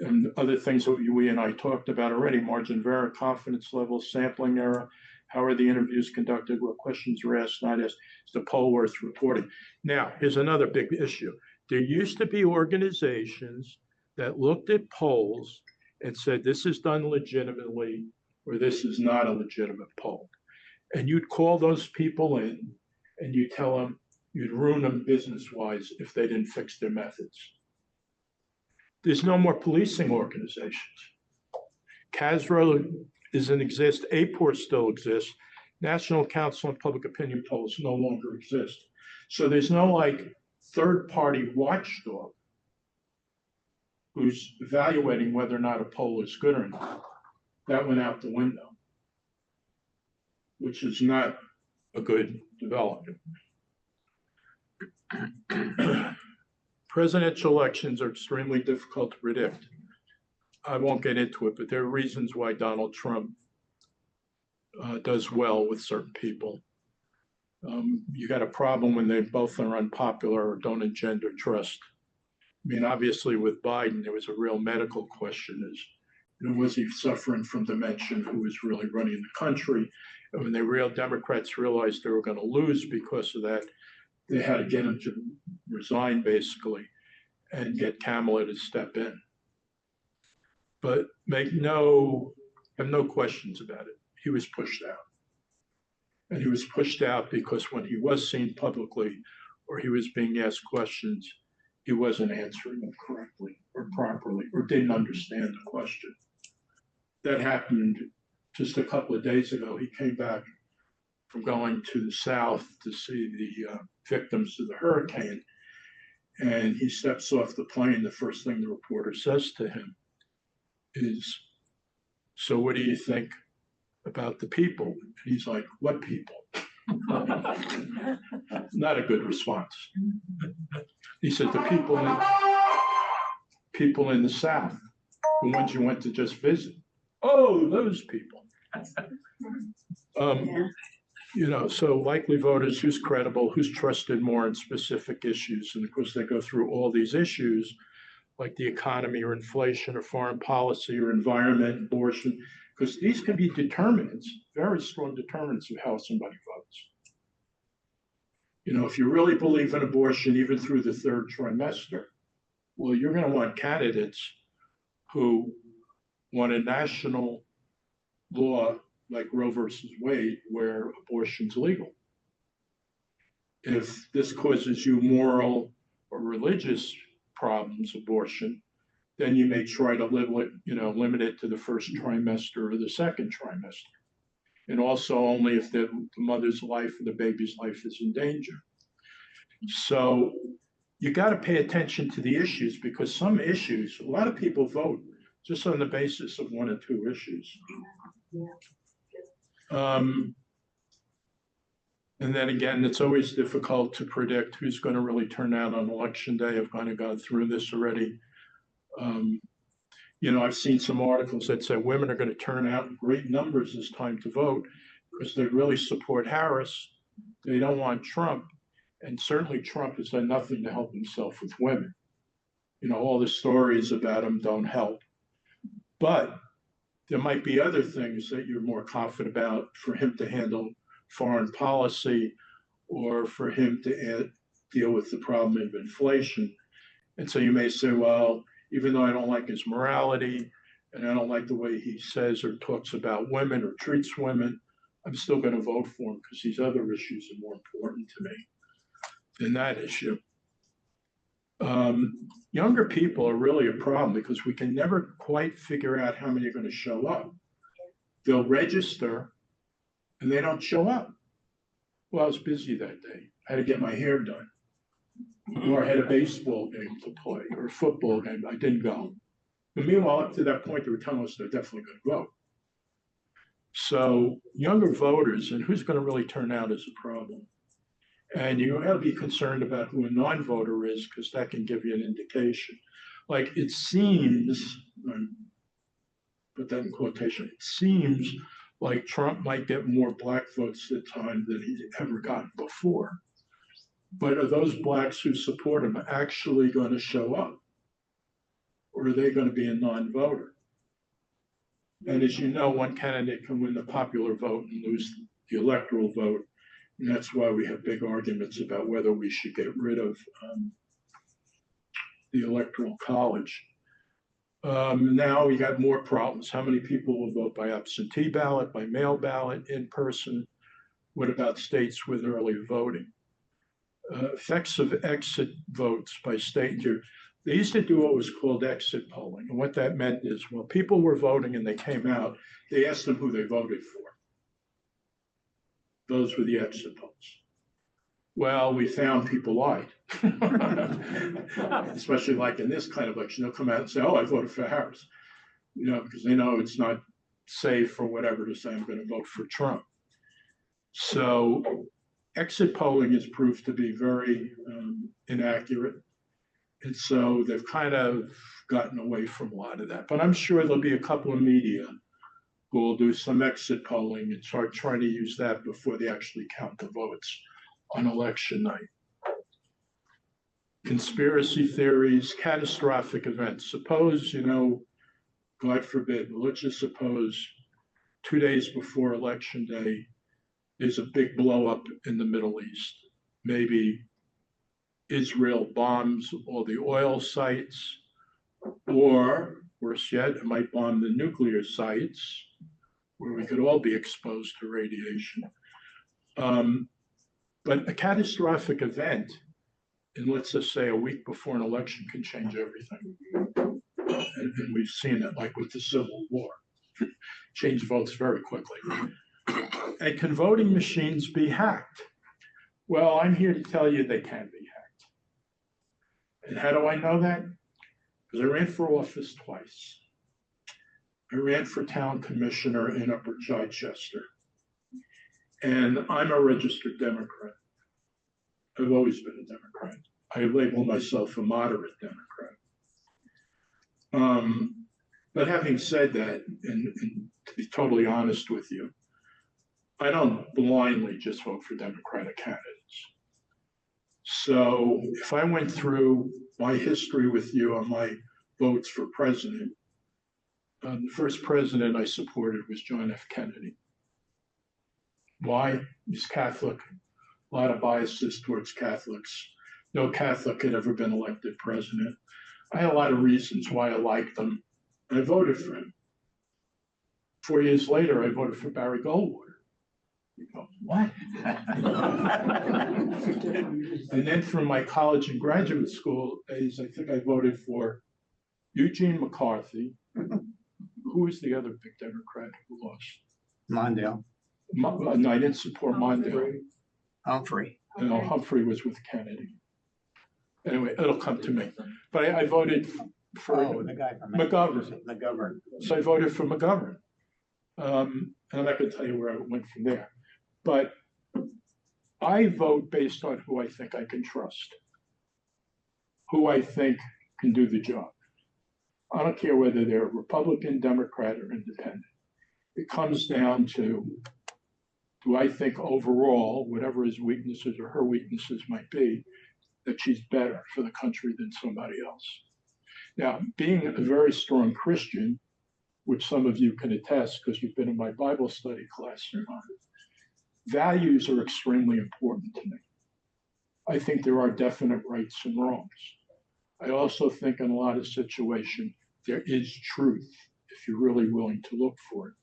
And other things that we and I talked about already, margin of error, confidence level, sampling error, how are the interviews conducted, what questions were asked, not asked, is the poll worth reporting? Now, here's another big issue. There used to be organizations that looked at polls and said, this is done legitimately, or this is not a legitimate poll. And you'd call those people in and you tell them you'd ruin them business-wise if they didn't fix their methods. There's no more policing organizations. CASRO doesn't exist, APOR still exists. National Council on Public Opinion polls no longer exist. So there's no like third-party watchdog who's evaluating whether or not a poll is good or not. That went out the window, which is not a good development. Presidential elections are extremely difficult to predict. I won't get into it, but there are reasons why Donald Trump does well with certain people. You got a problem when they both are unpopular or don't engender trust. I mean, obviously with Biden, there was a real medical question is, you know, was he suffering from dementia? Who was really running the country? And when the real Democrats realized they were going to lose because of that, they had to get him to resign basically and get Kamala to step in. But have no questions about it. He was pushed out. And he was pushed out because when he was seen publicly or he was being asked questions, he wasn't answering them correctly or properly or didn't understand the question. That happened just a couple of days ago. He came back from going to the South to see the victims of the hurricane. And he steps off the plane. The first thing the reporter says to him is, "So what do you think about the people?" And he's like, "What people?" Not a good response. He said, "The people in the South, the ones you went to just visit." "Oh, those people." So likely voters, who's credible, who's trusted more in specific issues. And of course, they go through all these issues like the economy or inflation or foreign policy or environment, abortion, because these can be determinants, very strong determinants of how somebody votes. If you really believe in abortion, even through the third trimester, well, you're going to want candidates who want a national law like Roe versus Wade, where abortion's legal. If this causes you moral or religious problems, abortion, then you may try to limit it to the first trimester or the second trimester. And also only if the mother's life or the baby's life is in danger. So you got to pay attention to the issues, because some issues, a lot of people vote just on the basis of one or two issues. And then again, it's always difficult to predict who's going to really turn out on election day. I've kind of gone through this already. I've seen some articles that say women are going to turn out in great numbers this time to vote because they really support Harris. They don't want Trump. And certainly Trump has done nothing to help himself with women. All the stories about him don't help. But there might be other things that you're more confident about for him to handle foreign policy or for him to deal with the problem of inflation. And so you may say, well, even though I don't like his morality and I don't like the way he says or talks about women or treats women, I'm still going to vote for him because these other issues are more important to me than that issue. Younger people are really a problem because we can never quite figure out how many are going to show up. They'll register and they don't show up. Well, I was busy that day. I had to get my hair done. Or I had a baseball game to play or a football game. I didn't go. But meanwhile, up to that point, they were telling us they're definitely going to vote. So younger voters and who's going to really turn out is a problem. And you have to be concerned about who a non-voter is, because that can give you an indication. Like it seems, put that in quotation, it seems like Trump might get more black votes this time than he's ever gotten before. But are those blacks who support him actually going to show up? Or are they going to be a non-voter? And as you know, one candidate can win the popular vote and lose the electoral vote. And that's why we have big arguments about whether we should get rid of the Electoral College. Now we got more problems. How many people will vote by absentee ballot, by mail ballot, in person? What about states with early voting? Effects of exit votes by state. They used to do what was called exit polling. And what that meant is, when people were voting and they came out, they asked them who they voted for. Those were the exit polls. Well, we found people lied. Especially like in this kind of election, they'll come out and say, oh, I voted for Harris. Because they know it's not safe or whatever to say I'm going to vote for Trump. So exit polling has proved to be very inaccurate. And so they've kind of gotten away from a lot of that. But I'm sure there'll be a couple of media who will do some exit polling and start trying to use that before they actually count the votes on election night. Conspiracy theories, catastrophic events. Suppose, God forbid, let's just suppose 2 days before election day, there's a big blow up in the Middle East. Maybe Israel bombs all the oil sites, or worse yet, it might bomb the nuclear sites where we could all be exposed to radiation. But a catastrophic event, and let's just say a week before an election, can change everything. And we've seen it, like with the Civil War, change votes very quickly. And can voting machines be hacked? Well, I'm here to tell you they can be hacked. And how do I know that? Because I ran for office twice. I ran for town commissioner in Upper Chichester. And I'm a registered Democrat. I've always been a Democrat. I label myself a moderate Democrat. But having said that, and to be totally honest with you, I don't blindly just vote for Democratic candidates. So if I went through my history with you on my votes for president, the first president I supported was John F. Kennedy. Why? He's Catholic, a lot of biases towards Catholics. No Catholic had ever been elected president. I had a lot of reasons why I liked him. I voted for him. 4 years later, I voted for Barry Goldwater. You go, what? And then from my college and graduate school days, I think I voted for Eugene McCarthy. Who was the other big Democrat who lost? Mondale. No, I didn't support Mondale. Humphrey. No, Humphrey was with Kennedy. Anyway, it'll come to me. But I voted for the guy from McGovern. McGovern. So I voted for McGovern. And I'm not going to tell you where I went from there. But I vote based on who I think I can trust, who I think can do the job. I don't care whether they're Republican, Democrat, or Independent. It comes down to, do I think overall, whatever his weaknesses or her weaknesses might be, that she's better for the country than somebody else. Now, being a very strong Christian, which some of you can attest because you've been in my Bible study class, values are extremely important to me. I think there are definite rights and wrongs. I also think in a lot of situations, there is truth if you're really willing to look for it.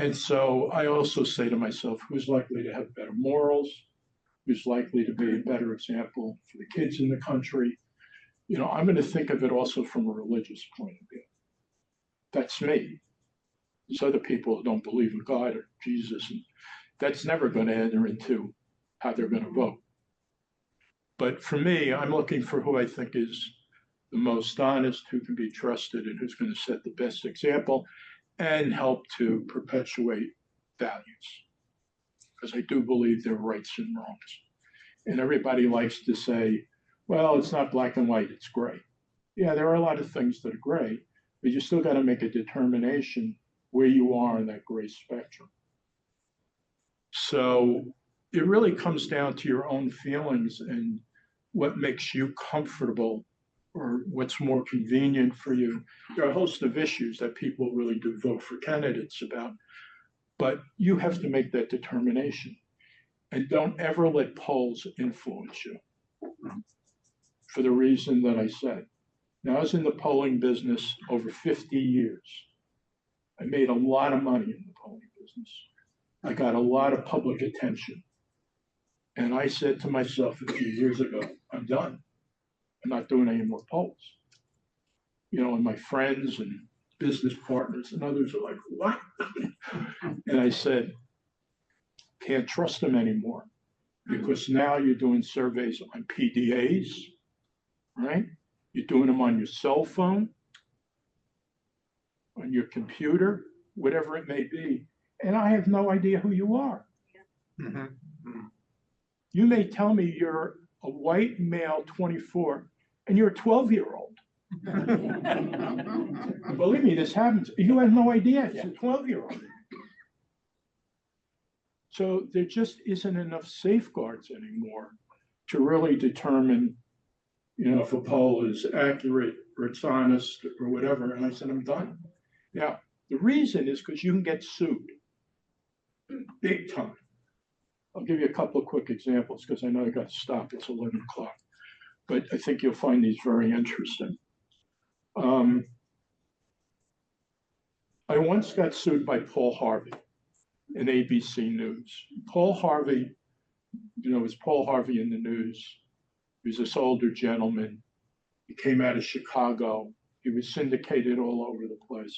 And so I also say to myself, who's likely to have better morals? Who's likely to be a better example for the kids in the country? You know, I'm going to think of it also from a religious point of view. That's me. There's other people who don't believe in God or Jesus, and that's never going to enter into how they're going to vote. But for me, I'm looking for who I think is the most honest, who can be trusted, and who's going to set the best example and help to perpetuate values. Because I do believe there are rights and wrongs. And everybody likes to say, well, it's not black and white, it's gray. Yeah, there are a lot of things that are gray, but you still got to make a determination where you are in that gray spectrum. So it really comes down to your own feelings and what makes you comfortable or what's more convenient for you. There are a host of issues that people really do vote for candidates about, but you have to make that determination. And don't ever let polls influence you for the reason that I said. Now, I was in the polling business over 50 years. I made a lot of money in the polling business. I got a lot of public attention. And I said to myself a few years ago, I'm done. I'm not doing any more polls. You know, and my friends and business partners and others are like, what? And I said, can't trust them anymore because now you're doing surveys on PDAs, right? You're doing them on your cell phone, on your computer, whatever it may be. And I have no idea who you are. Mm-hmm. You may tell me you're a white male, 24, and you're a 12-year-old. Believe me, this happens. You have no idea. It's a 12-year-old. So there just isn't enough safeguards anymore to really determine, you know, if a poll is accurate or it's honest or whatever. And I said, I'm done. Now, the reason is because you can get sued big time. I'll give you a couple of quick examples because I know I got to stop. It's 11 o'clock. But I think you'll find these very interesting. I once got sued by Paul Harvey. in ABC News. Paul Harvey, was Paul Harvey in the news. He was this older gentleman. He came out of Chicago. He was syndicated all over the place.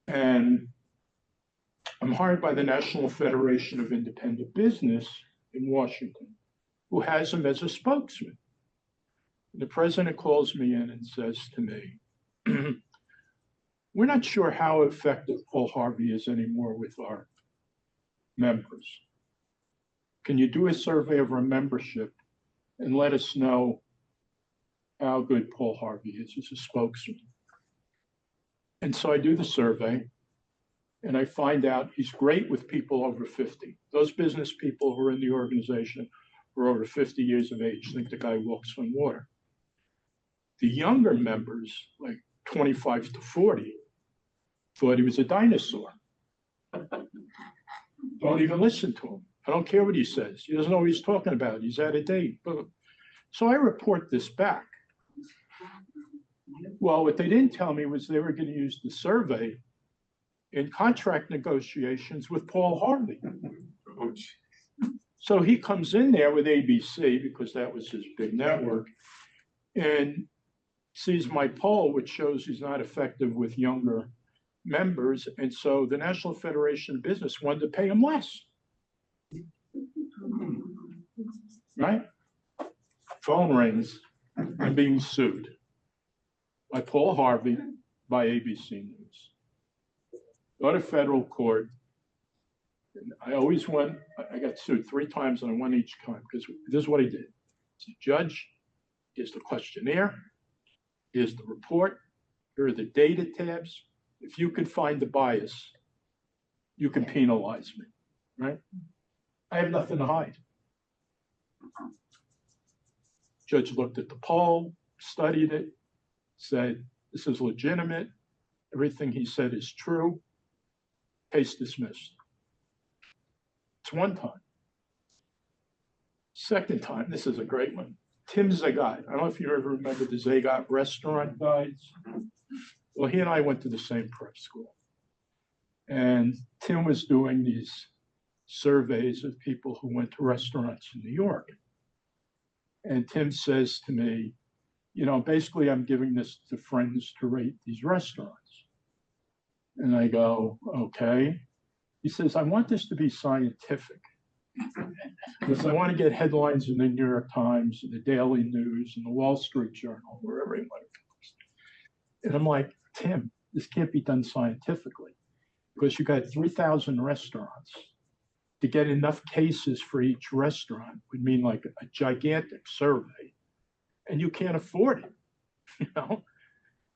And I'm hired by the National Federation of Independent Business in Washington, who has him as a spokesman. The president calls me in and says to me, we're not sure how effective Paul Harvey is anymore with our members. Can you do a survey of our membership and let us know how good Paul Harvey is as a spokesman? And so I do the survey, and I find out he's great with people over 50. Those business people who are in the organization who are over 50 years of age think the guy walks on water. The younger members, like 25 to 40, thought he was a dinosaur. Don't even listen to him. I don't care what he says. He doesn't know what he's talking about. He's out of date. So I report this back. Well, what they didn't tell me was they were going to use the survey in contract negotiations with Paul Harvey. So he comes in there with ABC, because that was his big network, and sees my poll, which shows he's not effective with younger members. And so the National Federation of Business wanted to pay him less. Right? Phone rings. I'm being sued by Paul Harvey, by ABC News. Go to federal court. And I always went, I got sued 3 times and I won each time, because this is what he did. He said, Judge, here's the questionnaire, here's the report, here are the data tabs. If you can find the bias, you can penalize me, right? I have nothing to hide. Judge looked at the poll, studied it, said, this is legitimate. Everything he said is true. Case dismissed. It's one time. Second time, this is a great one. Tim Zagat. I don't know if you ever remember the Zagat restaurant guides. Well, he and I went to the same prep school. And Tim was doing these surveys of people who went to restaurants in New York. And Tim says to me, basically I'm giving this to friends to rate these restaurants. And I go, okay. He says, I want this to be scientific, because I want to get headlines in the New York Times, and the Daily News, and the Wall Street Journal, wherever he might have. And I'm like, Tim, this can't be done scientifically, because you got 3,000 restaurants. To get enough cases for each restaurant would mean like a gigantic survey, and you can't afford it,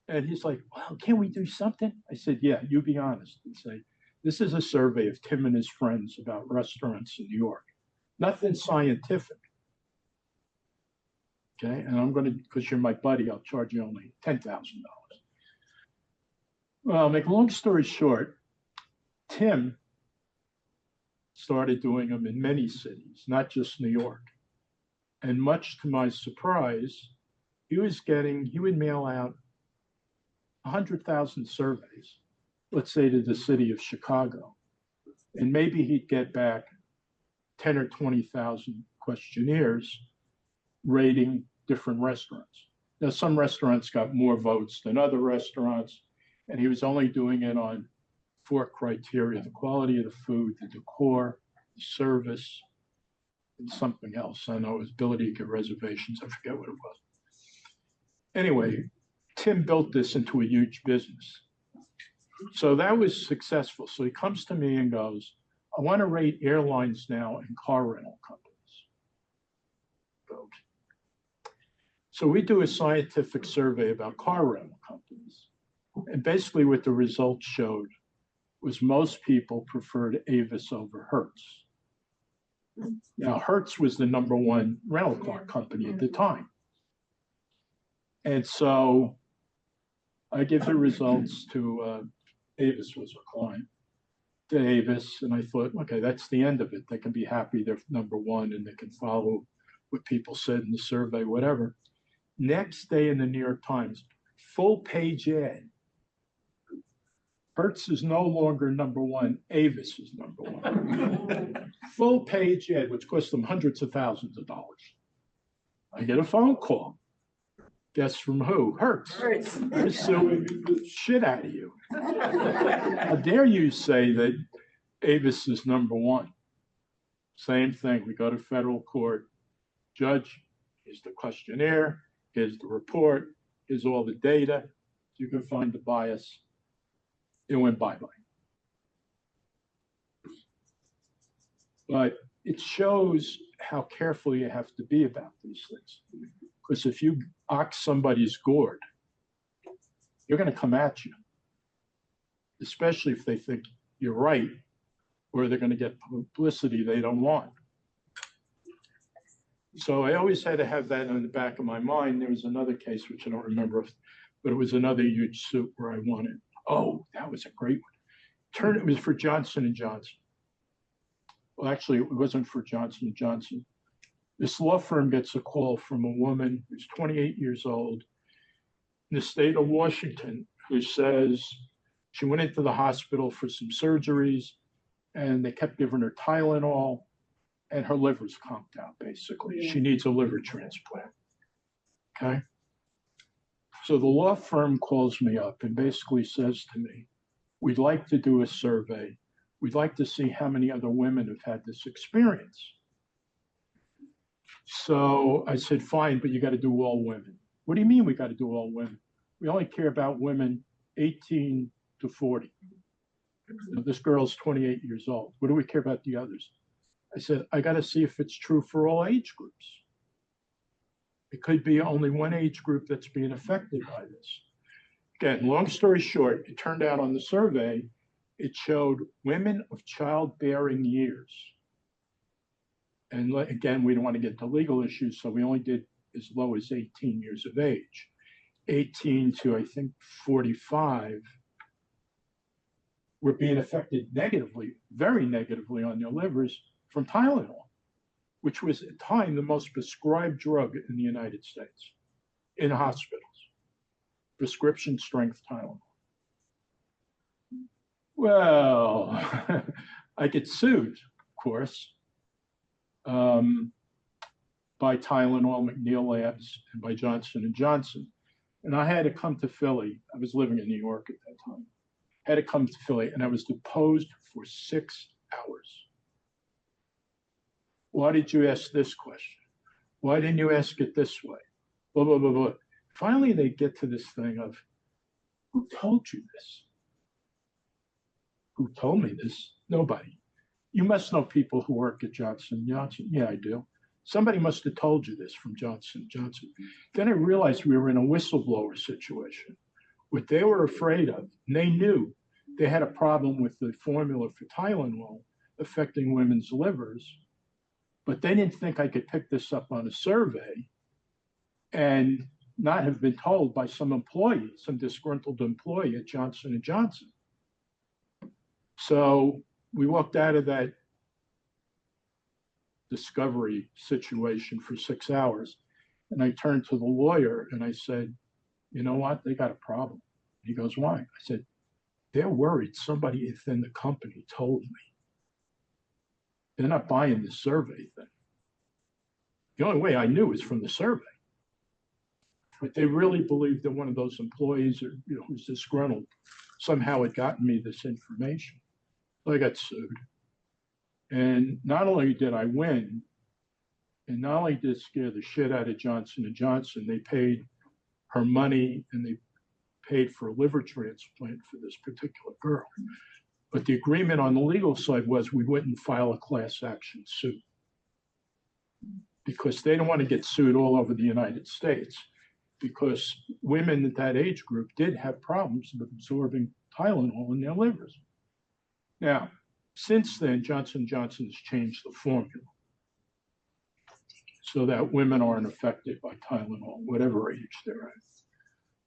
And he's like, well, can we do something? I said, yeah, you be honest and say, this is a survey of Tim and his friends about restaurants in New York. Nothing scientific. Okay, and I'm going to, because you're my buddy, I'll charge you only $10,000. Well, make a long story short, Tim started doing them in many cities, not just New York. And much to my surprise, he would mail out 100,000 surveys, let's say to the city of Chicago, and maybe he'd get back 10 or 20,000 questionnaires rating different restaurants. Now, some restaurants got more votes than other restaurants, and he was only doing it on 4 criteria: the quality of the food, the decor, the service, and something else. I know his ability to get reservations. I forget what it was. Anyway, Tim built this into a huge business. So that was successful. So he comes to me and goes, I want to rate airlines now and car rental companies. So we do a scientific survey about car rental companies. And basically what the results showed was most people preferred Avis over Hertz. Now, Hertz was the #1 rental car company at the time. And so I give the results to Avis was a client, to Avis, and I thought, okay, that's the end of it. They can be happy they're #1 and they can follow what people said in the survey, whatever. Next day in the New York Times, full page ad. Hertz is no longer number one. Avis is number one. Full page ad, which cost them hundreds of thousands of dollars. I get a phone call. Guess from who? Hertz. They're suing the shit out of you. How dare you say that Avis is number one? Same thing. We go to federal court. Judge, here's the questionnaire. Here's the report. Here's all the data. You can find the bias. It went bye-bye. But it shows how careful you have to be about these things. Because if you ox somebody's gourd, you're going to come at you, especially if they think you're right, or they're going to get publicity they don't want. So I always had to have that in the back of my mind. There was another case, which I don't remember, but it was another huge suit where I won it. Oh, that was a great one. It was for Johnson & Johnson. Well, actually, it wasn't for Johnson & Johnson. This law firm gets a call from a woman who's 28 years old in the state of Washington who says she went into the hospital for some surgeries and they kept giving her Tylenol and her liver's conked out, basically. She needs a liver transplant, okay? So the law firm calls me up and basically says to me, we'd like to do a survey. We'd like to see how many other women have had this experience. So I said, fine, but you got to do all women. What do you mean we got to do all women? We only care about women 18 to 40. This girl's 28 years old. What do we care about the others? I said, I got to see if it's true for all age groups. It could be only one age group that's being affected by this. Again, long story short, it turned out on the survey, it showed women of childbearing years. And again, we don't want to get to legal issues, so we only did as low as 18 years of age. 18 to, I think, 45 were being affected negatively, very negatively on their livers from Tylenol, which was at the time the most prescribed drug in the United States, in hospitals, prescription strength Tylenol. Well, I get sued, of course, by Tylenol, McNeil Labs, and by Johnson & Johnson. And I had to come to Philly. I was living in New York at that time. I had to come to Philly, and I was deposed for 6 hours. Why did you ask this question? Why didn't you ask it this way? Blah, blah, blah, blah. Finally, they get to this thing of, who told you this? Who told me this? Nobody. You must know people who work at Johnson & Johnson. Yeah, I do. Somebody must have told you this from Johnson & Johnson. Then I realized we were in a whistleblower situation. What they were afraid of, and they knew they had a problem with the formula for Tylenol affecting women's livers, but they didn't think I could pick this up on a survey and not have been told by some employee, some disgruntled employee at Johnson & Johnson. So we walked out of that discovery situation for 6 hours. And I turned to the lawyer and I said, you know what? They got a problem. He goes, why? I said, they're worried somebody within the company told me. They're not buying this survey thing. The only way I knew is from the survey. But they really believed that one of those employees, or who's disgruntled, somehow had gotten me this information. So I got sued. And not only did I win, and not only did it scare the shit out of Johnson & Johnson, they paid her money and they paid for a liver transplant for this particular girl. But the agreement on the legal side was we wouldn't file a class action suit because they don't want to get sued all over the United States, because women at that age group did have problems with absorbing Tylenol in their livers. Now, since then, Johnson & Johnson has changed the formula so that women aren't affected by Tylenol, whatever age they're at.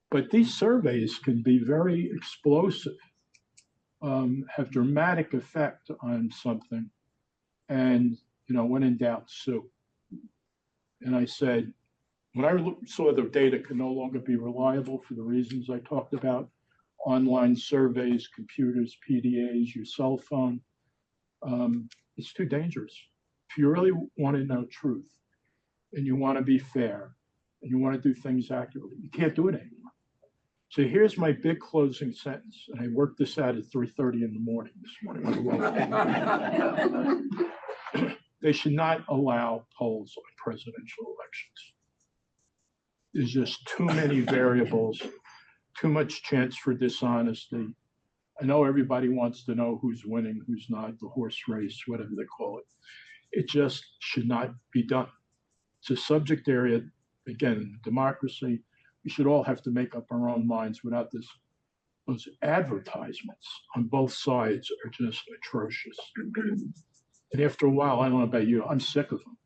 But these surveys can be very explosive, have dramatic effect on something, and when in doubt, sue. And I said, when I saw the data could no longer be reliable for the reasons I talked about, online surveys, computers, PDAs, your cell phone. It's too dangerous. If you really want to know truth and you want to be fair and you want to do things accurately, you can't do it anymore. So here's my big closing sentence, and I worked this out at 3:30 in the morning this morning. They should not allow polls on presidential elections. There's just too many variables, too much chance for dishonesty. I know everybody wants to know who's winning, who's not, the horse race, whatever they call it. It just should not be done. It's a subject area, again, democracy. We should all have to make up our own minds without this. Those advertisements on both sides are just atrocious. And after a while, I don't know about you, I'm sick of them.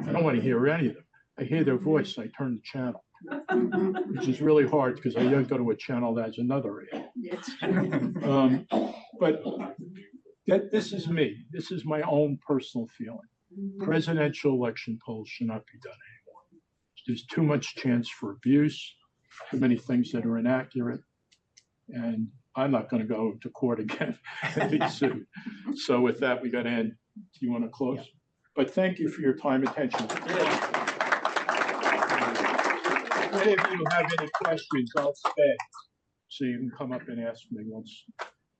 I don't want to hear any of them. I hear their voice, I turn the channel, which is really hard because I don't go to a channel that has another ad. But this is me. This is my own personal feeling. Presidential election polls should not be done anymore. There's too much chance for abuse, too many things that are inaccurate, and I'm not going to go to court again and be sued. So with that, we got to end. Do you want to close? Yeah. But thank you for your time and attention. If any of you have any questions, I'll stay. So you can come up and ask me once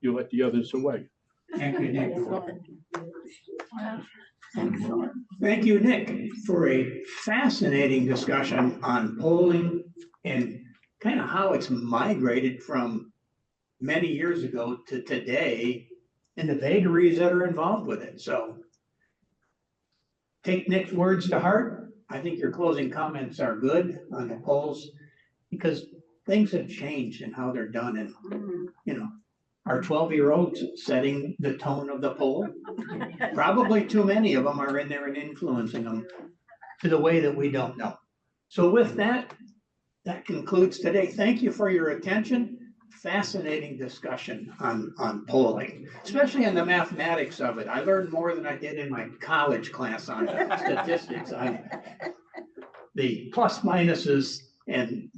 you let the others away. Thank you, Nick. Thank you, Nick, for a fascinating discussion on polling and kind of how it's migrated from many years ago to today and the vagaries that are involved with it. So take Nick's words to heart. I think your closing comments are good on the polls because things have changed in how they're done. And, you know, our 12-year-olds setting the tone of the poll. Probably too many of them are in there and influencing them to the way that we don't know. So with that, that concludes today. Thank you for your attention. Fascinating discussion on polling, especially on the mathematics of it. I learned more than I did in my college class on statistics, on the plus minuses and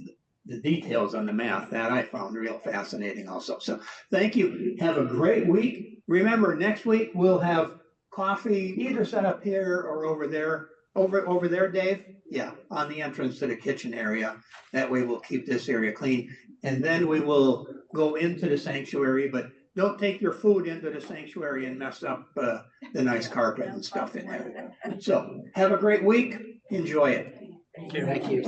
the details on the math. That I found real fascinating also. So thank you. Have a great week. Remember, next week we'll have coffee either set up here or over there. Over there, Dave? Yeah, on the entrance to the kitchen area. That way we'll keep this area clean. And then we will go into the sanctuary, but don't take your food into the sanctuary and mess up the nice carpet and stuff in there. So have a great week. Enjoy it. Thank you.